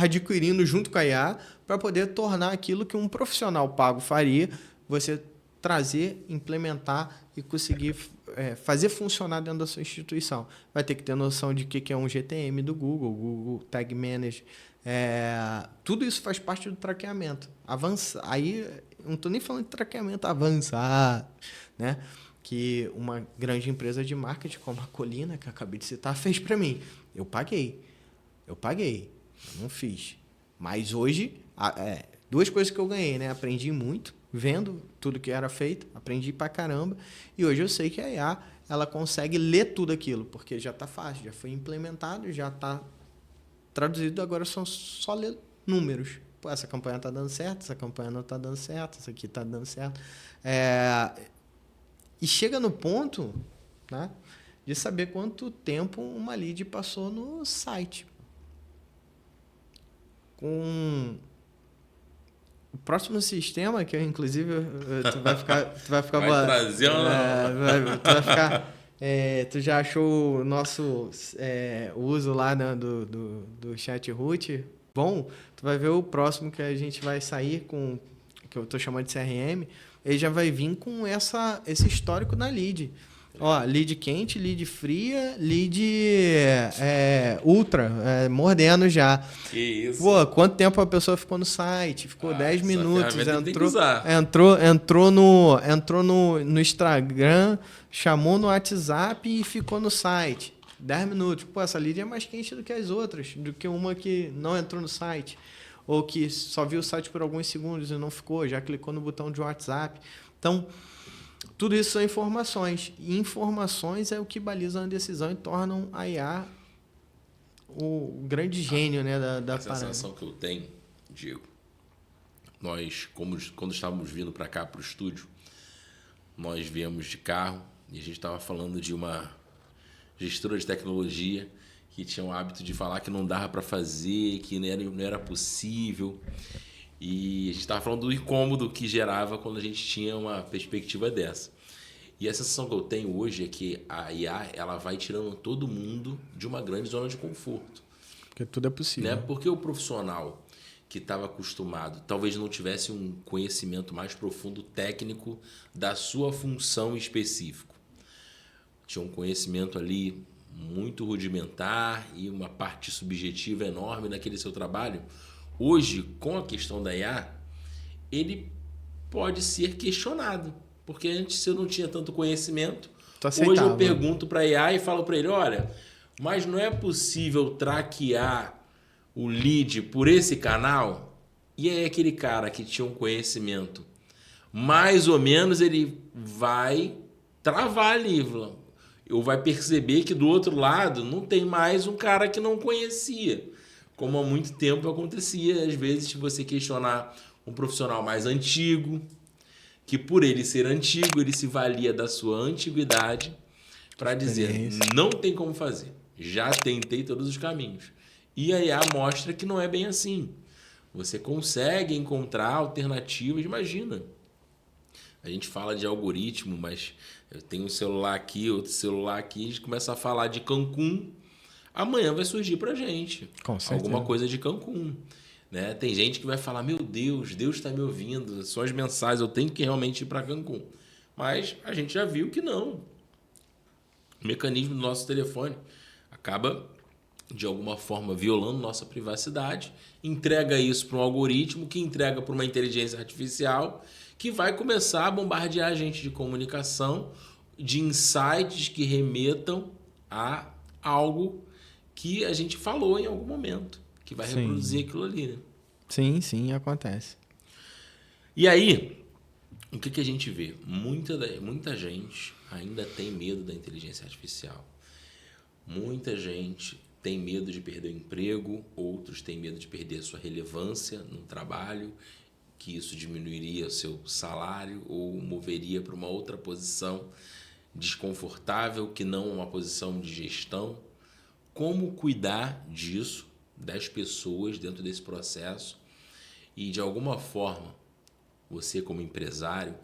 adquirindo junto com a IA para poder tornar aquilo que um profissional pago faria, você trazer, implementar e conseguir fazer funcionar dentro da sua instituição. Vai ter que ter noção de que é um GTM do Google Tag Manager. Tudo isso faz parte do traqueamento. Aí, não estou nem falando de traqueamento avançado, né? Que uma grande empresa de marketing como a Colina, que eu acabei de citar, fez para mim. Eu paguei. Eu não fiz. Mas hoje, duas coisas que eu ganhei, né? Aprendi muito, vendo tudo que era feito, aprendi pra caramba. E hoje eu sei que a IA, ela consegue ler tudo aquilo, porque já está fácil, já foi implementado, já está traduzido, agora são só ler números. Essa campanha está dando certo, essa campanha não está dando certo, essa aqui está dando certo. E chega no ponto, né, de saber quanto tempo uma lead passou no site. Com o próximo sistema, que inclusive tu vai ficar vai trazer uma... tu vai ficar... tu já achou o nosso uso lá, né, do chat root? bom, tu vai ver o próximo que a gente vai sair com, que eu estou chamando de CRM, ele já vai vir com esse histórico da lead. Ó, lead quente, lead fria, lead ultra, mordendo já. Que isso. Pô, quanto tempo a pessoa ficou no site? Ficou 10 minutos, entrou no Instagram, chamou no WhatsApp e ficou no site. 10 minutos. Pô, essa lead é mais quente do que as outras, do que uma que não entrou no site. Ou que só viu o site por alguns segundos e não ficou, já clicou no botão de WhatsApp. Então, tudo isso são informações. E informações é o que balizam a decisão e tornam a IA o grande gênio, né, da A sensação que eu tenho, Diego, nós, quando estávamos vindo para cá, para o estúdio, nós viemos de carro e a gente estava falando de uma gestora de tecnologia que tinha o hábito de falar que não dava para fazer, que não era possível. E a gente estava falando do incômodo que gerava quando a gente tinha uma perspectiva dessa. E a sensação que eu tenho hoje é que a IA ela vai tirando todo mundo de uma grande zona de conforto. Porque tudo é possível. Né? Porque o profissional que estava acostumado talvez não tivesse um conhecimento mais profundo técnico da sua função específica. Tinha um conhecimento ali muito rudimentar e uma parte subjetiva enorme naquele seu trabalho. Hoje, com a questão da IA, ele pode ser questionado. Porque antes eu não tinha tanto conhecimento. Hoje eu pergunto para a IA e falo para ele, olha, mas não é possível traquear o lead por esse canal? E aí aquele cara que tinha um conhecimento, mais ou menos ele vai travar ali, ou vai perceber que do outro lado não tem mais um cara que não conhecia. Como há muito tempo acontecia, às vezes, se você questionar um profissional mais antigo, que por ele ser antigo, ele se valia da sua antiguidade para dizer, não tem como fazer, já tentei todos os caminhos. E a IA mostra que não é bem assim. Você consegue encontrar alternativas, imagina. A gente fala de algoritmo, mas eu tenho um celular aqui, outro celular aqui, a gente começa a falar de Cancún, amanhã vai surgir pra gente alguma coisa de Cancún. Né? Tem gente que vai falar, meu Deus está me ouvindo, são as mensagens, eu tenho que realmente ir para Cancún. Mas a gente já viu que não. O mecanismo do nosso telefone acaba, de alguma forma, violando nossa privacidade, entrega isso para um algoritmo, que entrega para uma inteligência artificial, que vai começar a bombardear a gente de comunicação, de insights que remetam a algo que a gente falou em algum momento, que vai reproduzir aquilo ali, né? Sim, acontece. E aí, o que a gente vê? Muita gente ainda tem medo da inteligência artificial. Muita gente tem medo de perder o emprego, outros têm medo de perder a sua relevância no trabalho, que isso diminuiria o seu salário ou moveria para uma outra posição desconfortável, que não uma posição de gestão. Como cuidar disso, das pessoas dentro desse processo e, de alguma forma, você como empresário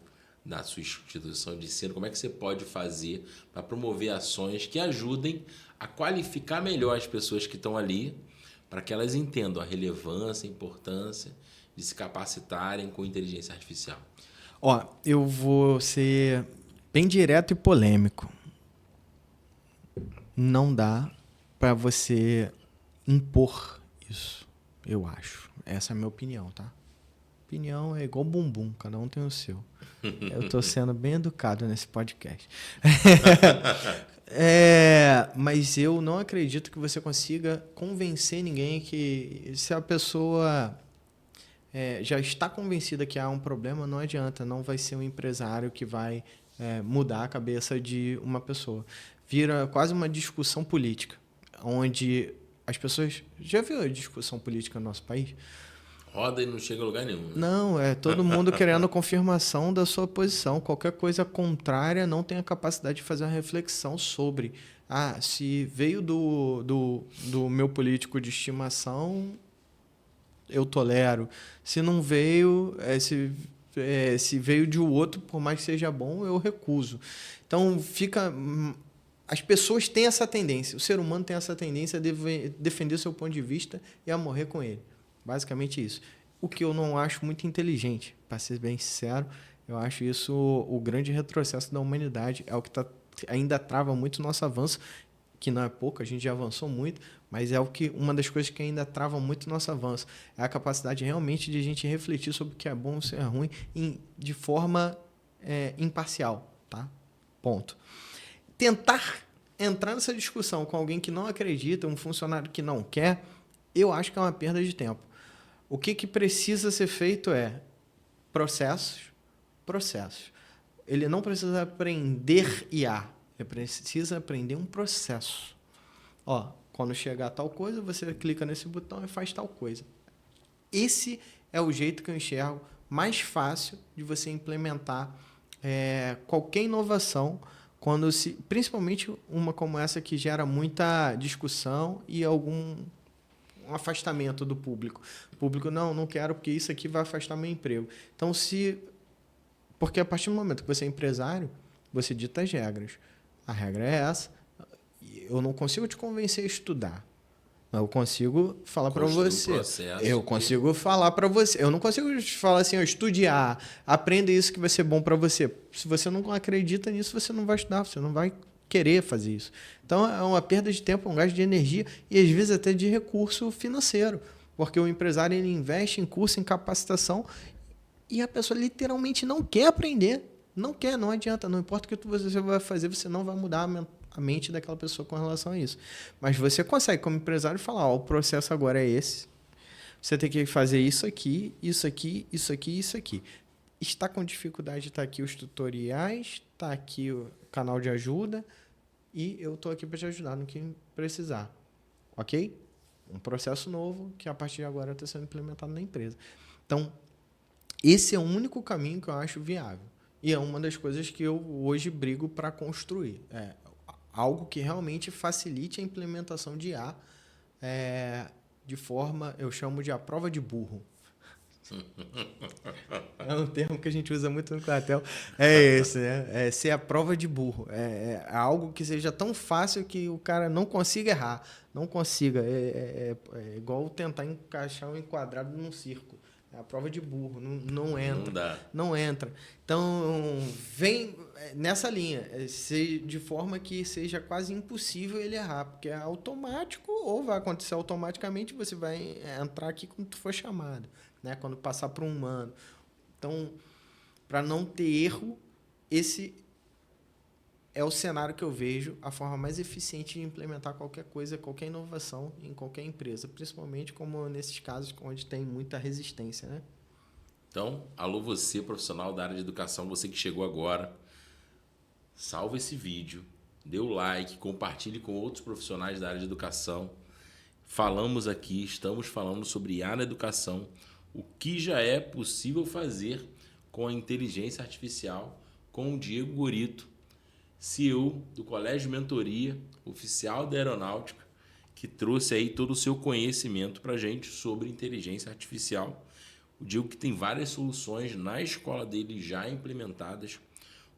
da sua instituição de ensino, como é que você pode fazer para promover ações que ajudem a qualificar melhor as pessoas que estão ali, para que elas entendam a relevância, a importância de se capacitarem com inteligência artificial? Ó, eu vou ser bem direto e polêmico. Não dá para você impor isso, eu acho. Essa é a minha opinião, tá? Opinião é igual bumbum, cada um tem o seu. Eu tô sendo bem educado nesse podcast. Mas eu não acredito que você consiga convencer ninguém que, se a pessoa já está convencida que há um problema, não adianta, não vai ser um empresário que vai mudar a cabeça de uma pessoa. Vira quase uma discussão política, onde as pessoas... Já viu a discussão política no nosso país? Roda e não chega a lugar nenhum. Né? Não, é todo mundo querendo confirmação da sua posição. Qualquer coisa contrária não tem a capacidade de fazer uma reflexão sobre... se veio do meu político de estimação, eu tolero. Se não veio, se veio de outro, por mais que seja bom, eu recuso. Então, as pessoas têm essa tendência, o ser humano tem essa tendência a defender seu ponto de vista e a morrer com ele. Basicamente isso. O que eu não acho muito inteligente, para ser bem sincero, eu acho isso o grande retrocesso da humanidade, é o que ainda trava muito o nosso avanço, que não é pouco, a gente já avançou muito, mas é uma das coisas que ainda trava muito o nosso avanço. É a capacidade realmente de a gente refletir sobre o que é bom e o que é ruim de forma imparcial, tá? Ponto. Tentar entrar nessa discussão com alguém que não acredita, um funcionário que não quer, eu acho que é uma perda de tempo. O que precisa ser feito é processos. Ele não precisa aprender IA, ele precisa aprender um processo. Quando chegar tal coisa, você clica nesse botão e faz tal coisa. Esse é o jeito que eu enxergo mais fácil de você implementar qualquer inovação, principalmente uma como essa que gera muita discussão e um afastamento do público. O público, não quero porque isso aqui vai afastar meu emprego. Então, porque a partir do momento que você é empresário, você dita as regras. A regra é essa. Eu não consigo te convencer a estudar. Eu consigo falar para você. Eu consigo falar para você. Eu não consigo te falar assim, estude A, aprenda isso que vai ser bom para você. Se você não acredita nisso, você não vai estudar, você não vai querer fazer isso. Então, é uma perda de tempo, um gasto de energia e, às vezes, até de recurso financeiro. Porque o empresário ele investe em curso, em capacitação e a pessoa literalmente não quer aprender. Não quer, não adianta. Não importa o que você vai fazer, você não vai mudar a mente daquela pessoa com relação a isso. Mas você consegue, como empresário, falar, o processo agora é esse. Você tem que fazer isso aqui, isso aqui, isso aqui, isso aqui. Está com dificuldade, está aqui os tutoriais, está aqui o canal de ajuda e eu estou aqui para te ajudar no que precisar. Ok? Um processo novo que a partir de agora está sendo implementado na empresa. Então, esse é o único caminho que eu acho viável. E é uma das coisas que eu hoje brigo para construir. Algo que realmente facilite a implementação de IA de forma, eu chamo de a prova de burro. É um termo que a gente usa muito no quartel. É esse, né? É ser a prova de burro. É algo que seja tão fácil que o cara não consiga errar. Não consiga. É igual tentar encaixar um enquadrado num círculo. É a prova de burro. Não entra. Não dá. Não entra. Então, vem nessa linha. De forma que seja quase impossível ele errar. Porque é automático ou vai acontecer automaticamente. Você vai entrar aqui quando tu for chamado. Né? Quando passar para um humano. Então, para não ter erro, esse é o cenário que eu vejo, a forma mais eficiente de implementar qualquer coisa, qualquer inovação em qualquer empresa, principalmente como nesses casos onde tem muita resistência, né? Então, alô você, profissional da área de educação, você que chegou agora, salva esse vídeo, dê o like, compartilhe com outros profissionais da área de educação. Falamos aqui, estamos falando sobre IA na educação, o que já é possível fazer com a inteligência artificial, com o Diego Gorito, CEO do Colégio Mentoria, oficial da Aeronáutica, que trouxe aí todo o seu conhecimento para a gente sobre inteligência artificial. O Diego que tem várias soluções na escola dele já implementadas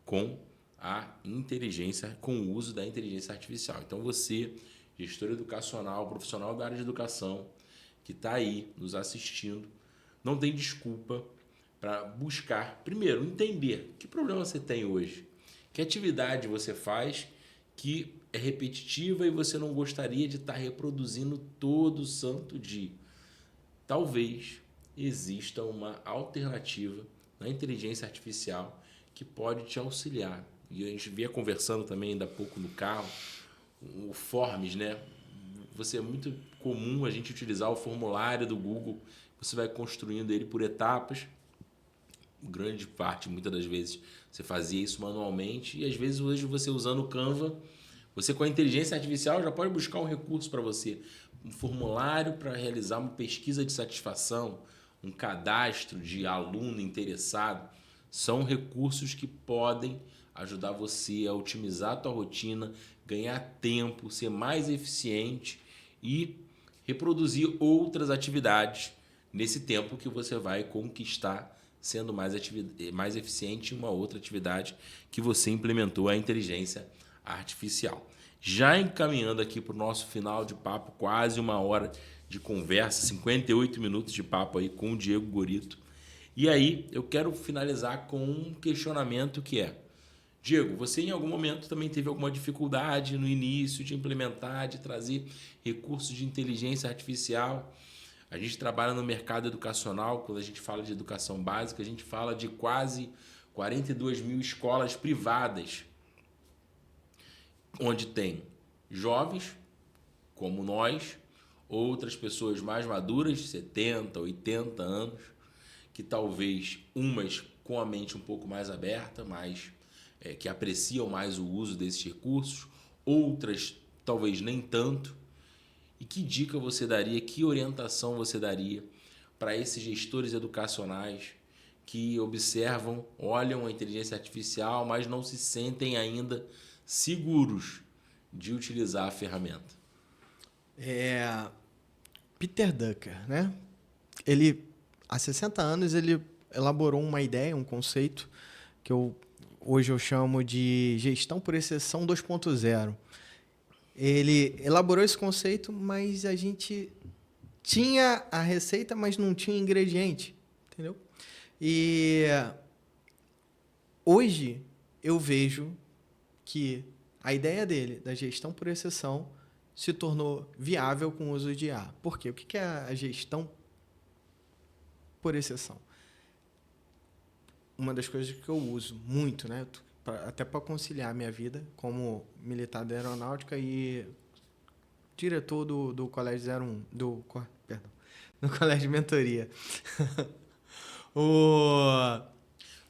com a inteligência, com o uso da inteligência artificial. Então você, gestor educacional, profissional da área de educação, que está aí nos assistindo, não tem desculpa para buscar, primeiro, entender que problema você tem hoje, que atividade você faz que é repetitiva e você não gostaria de estar reproduzindo todo santo dia. Talvez exista uma alternativa na inteligência artificial que pode te auxiliar. E a gente via conversando também ainda há pouco no carro, o Forms, né? É muito comum a gente utilizar o formulário do Google, você vai construindo ele por etapas. Grande parte, muitas das vezes, você fazia isso manualmente e às vezes hoje você usando o Canva, você com a inteligência artificial já pode buscar um recurso para você, um formulário para realizar uma pesquisa de satisfação, um cadastro de aluno interessado. São recursos que podem ajudar você a otimizar a tua rotina, ganhar tempo, ser mais eficiente e reproduzir outras atividades nesse tempo que você vai conquistar sendo mais eficiente em uma outra atividade que você implementou a inteligência artificial. Já encaminhando aqui para o nosso final de papo, quase 1 hora de conversa, 58 minutos de papo aí com o Diego Gorito. E aí eu quero finalizar com um questionamento que é: Diego, você em algum momento também teve alguma dificuldade no início de implementar, de trazer recursos de inteligência artificial? A gente trabalha no mercado educacional, quando a gente fala de educação básica, a gente fala de quase 42 mil escolas privadas, onde tem jovens, como nós, outras pessoas mais maduras, 70, 80 anos, que talvez umas com a mente um pouco mais aberta, que apreciam mais o uso desses recursos, outras talvez nem tanto. E que dica você daria, que orientação você daria para esses gestores educacionais que observam, olham a inteligência artificial, mas não se sentem ainda seguros de utilizar a ferramenta? Peter Drucker, né? Ele, há 60 anos, ele elaborou uma ideia, um conceito que hoje eu chamo de gestão por exceção 2.0. Ele elaborou esse conceito, mas a gente tinha a receita, mas não tinha ingrediente, entendeu? E hoje eu vejo que a ideia dele, da gestão por exceção, se tornou viável com o uso de IA. Por quê? O que é a gestão por exceção? Uma das coisas que eu uso muito, né? Até para conciliar a minha vida como militar da aeronáutica e diretor do Colégio 01, do Colégio de Mentoria.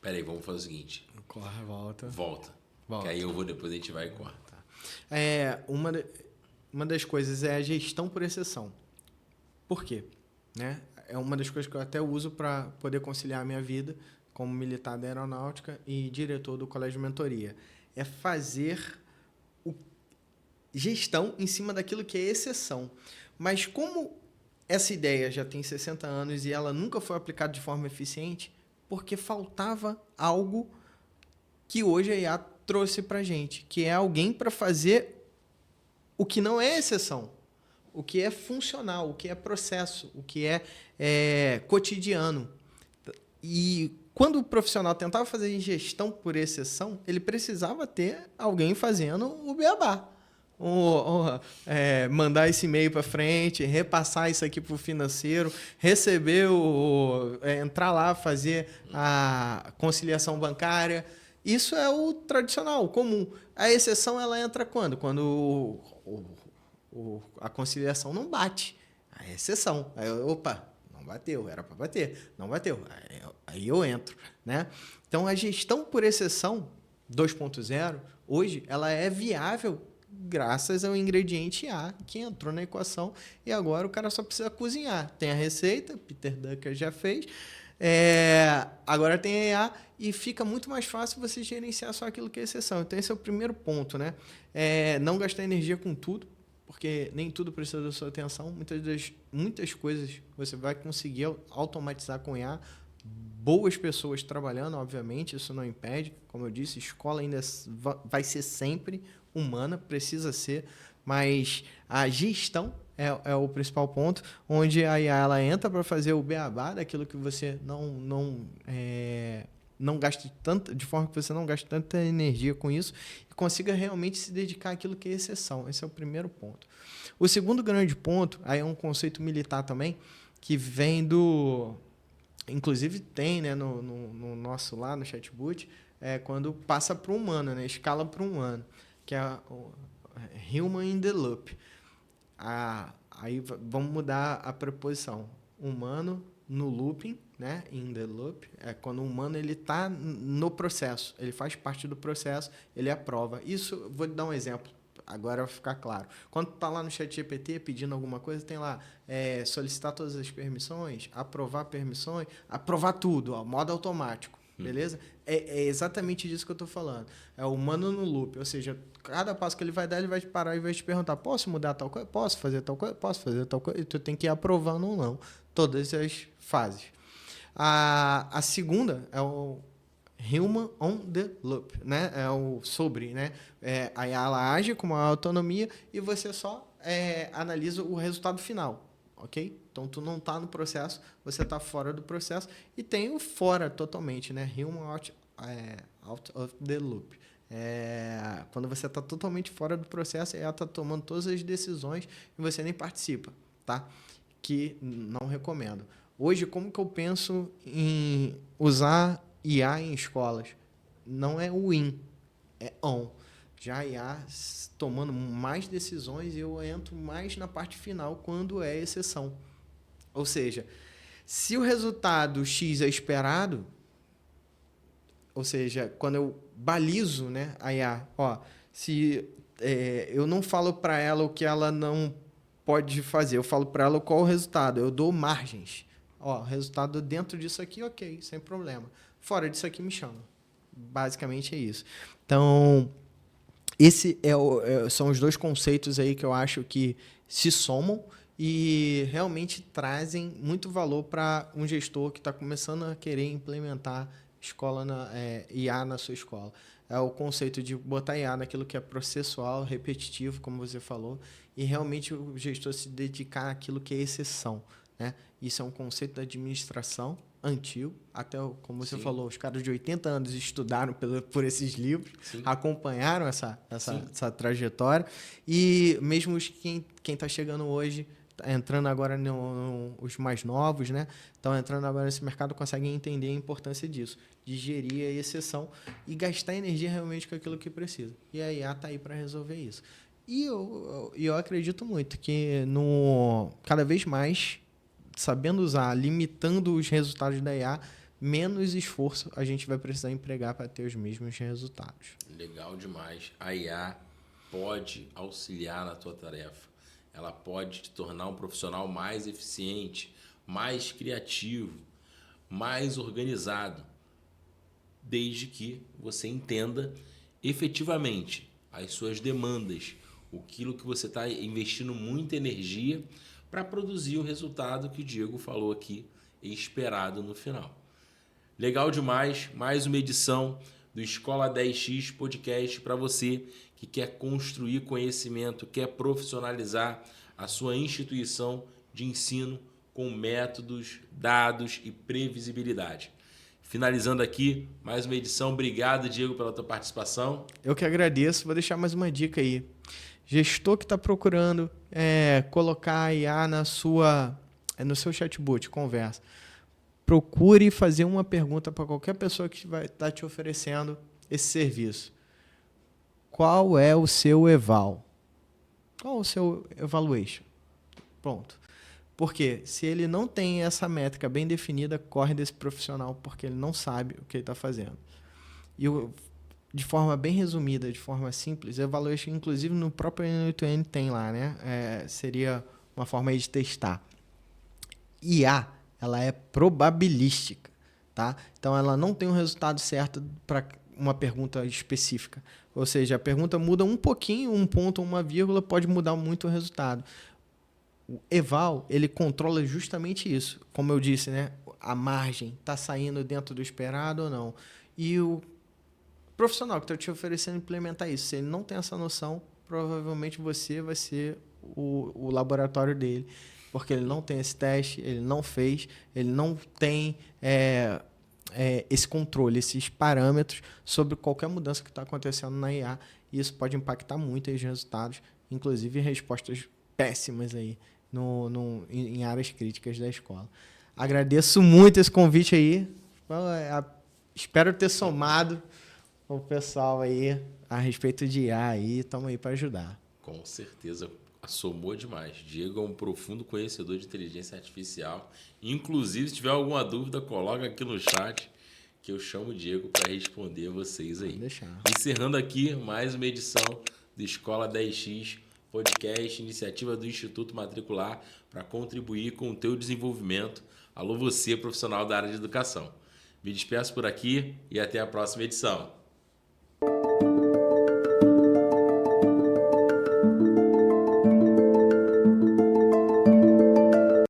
Peraí, vamos fazer o seguinte. Corre, volta. Que aí eu vou, depois a gente vai e corta. Uma das coisas é a gestão por exceção. Por quê? Né? É uma das coisas que eu até uso para poder conciliar a minha vida como militar da aeronáutica e diretor do Colégio de Mentoria. É fazer gestão em cima daquilo que é exceção. Mas como essa ideia já tem 60 anos e ela nunca foi aplicada de forma eficiente, porque faltava algo que hoje a IA trouxe para a gente, que é alguém para fazer o que não é exceção, o que é funcional, o que é processo, o que é cotidiano. E quando o profissional tentava fazer gestão por exceção, ele precisava ter alguém fazendo o beabá. Mandar esse e-mail para frente, repassar isso aqui para o financeiro, receber entrar lá, fazer a conciliação bancária. Isso é o tradicional, o comum. A exceção ela entra quando? Quando a conciliação não bate. A exceção. Aí, opa, não bateu, era para bater, não bateu. Aí eu entro, né? Então a gestão por exceção 2.0 hoje ela é viável graças ao ingrediente A que entrou na equação e agora o cara só precisa cozinhar. Tem a receita, Peter Drucker já fez. Agora tem a IA e fica muito mais fácil você gerenciar só aquilo que é exceção. Então esse é o primeiro ponto, né? Não gastar energia com tudo, porque nem tudo precisa da sua atenção. Muitas coisas você vai conseguir automatizar com IA. Boas pessoas trabalhando, obviamente, isso não impede. Como eu disse, escola ainda vai ser sempre humana, precisa ser, mas a gestão é o principal ponto, onde a IA ela entra para fazer o beabá daquilo que você não gaste tanto, de forma que você não gaste tanta energia com isso e consiga realmente se dedicar àquilo que é exceção. Esse é o primeiro ponto. O segundo grande ponto, aí é um conceito militar também, que vem inclusive tem, né, no nosso lá, no chatbot, quando passa para o humano, né, escala para o humano, que é human in the loop. Aí vamos mudar a preposição. Humano no looping, né? In the loop. É quando o humano está no processo. Ele faz parte do processo, ele aprova. Isso, vou dar um exemplo. Agora vai ficar claro. Quando tu está lá no ChatGPT pedindo alguma coisa, tem lá solicitar todas as permissões, aprovar permissões, aprovar tudo, modo automático. Beleza? É exatamente disso que eu estou falando. É o humano no loop. Ou seja, cada passo que ele vai dar, ele vai parar e vai te perguntar: posso mudar tal coisa? Posso fazer tal coisa? Posso fazer tal coisa? E tu tem que ir aprovando ou não. Todas as fases. A segunda é o Human on the Loop, né? É o sobre, né? Aí ela age com uma autonomia e você só analisa o resultado final, ok? Então, tu não está no processo, você está fora do processo. E tem o fora totalmente, né? Human out of the loop. Quando você está totalmente fora do processo, ela está tomando todas as decisões e você nem participa, tá? Que não recomendo. Hoje, como que eu penso em usar IA em escolas? Não é win, é on. Já a IA tomando mais decisões, eu entro mais na parte final quando é exceção. Ou seja, se o resultado X é esperado, ou seja, quando eu balizo, né, a IA, se eu não falo para ela o que ela não pode fazer, eu falo para ela qual o resultado, eu dou margens. Resultado dentro disso aqui, ok, sem problema. Fora disso aqui, me chama. Basicamente é isso. Então, esse são os dois conceitos aí que eu acho que se somam e realmente trazem muito valor para um gestor que está começando a querer implementar IA na sua escola. É o conceito de botar IA naquilo que é processual, repetitivo, como você falou, e realmente o gestor se dedicar àquilo que é exceção, né? Isso é um conceito da administração antigo, até, como você falou, os caras de 80 anos estudaram por esses livros, acompanharam essa trajetória, e mesmo quem está chegando hoje, entrando agora os mais novos, né? Estão entrando agora nesse mercado, conseguem entender a importância disso, de gerir a exceção e gastar energia realmente com aquilo que precisa. E a IA está aí para resolver isso. E eu acredito muito que cada vez mais, sabendo usar, limitando os resultados da IA, menos esforço a gente vai precisar empregar para ter os mesmos resultados. Legal demais. A IA pode auxiliar na tua tarefa. Ela pode te tornar um profissional mais eficiente, mais criativo, mais organizado, desde que você entenda efetivamente as suas demandas, aquilo que você está investindo muita energia para produzir o resultado que o Diego falou aqui, esperado no final. Legal demais, mais uma edição do Escola 10X Podcast para você que quer construir conhecimento, quer profissionalizar a sua instituição de ensino com métodos, dados e previsibilidade. Finalizando aqui, mais uma edição. Obrigado, Diego, pela tua participação. Eu que agradeço. Vou deixar mais uma dica aí. Gestor que está procurando colocar a IA no seu chatbot, conversa. Procure fazer uma pergunta para qualquer pessoa que vai estar te oferecendo esse serviço. Qual é o seu eval? Qual é o seu evaluation? Pronto. Porque se ele não tem essa métrica bem definida, corre desse profissional, porque ele não sabe o que ele está fazendo. E de forma bem resumida, de forma simples, evaluation, inclusive no próprio N8N tem lá, né? Seria uma forma aí de testar. IA, ela é probabilística, tá? Então, ela não tem um resultado certo para uma pergunta específica. Ou seja, a pergunta muda um pouquinho, um ponto, uma vírgula, pode mudar muito o resultado. O eval, ele controla justamente isso. Como eu disse, né? A margem está saindo dentro do esperado ou não. E o profissional que está te oferecendo implementar isso, se ele não tem essa noção, provavelmente você vai ser o laboratório dele, porque ele não tem esse teste, ele não fez, ele não tem esse controle, esses parâmetros sobre qualquer mudança que está acontecendo na IA, e isso pode impactar muito os resultados, inclusive respostas péssimas aí em áreas críticas da escola. Agradeço muito esse convite aí, espero ter somado o pessoal aí a respeito de IA aí, estamos aí para ajudar. Com certeza, somou demais. Diego é um profundo conhecedor de inteligência artificial. Inclusive, se tiver alguma dúvida, coloca aqui no chat que eu chamo o Diego para responder a vocês aí. Encerrando aqui mais uma edição do Escola 10X Podcast, iniciativa do Instituto Matricular para contribuir com o teu desenvolvimento. Alô você, profissional da área de educação. Me despeço por aqui e até a próxima edição.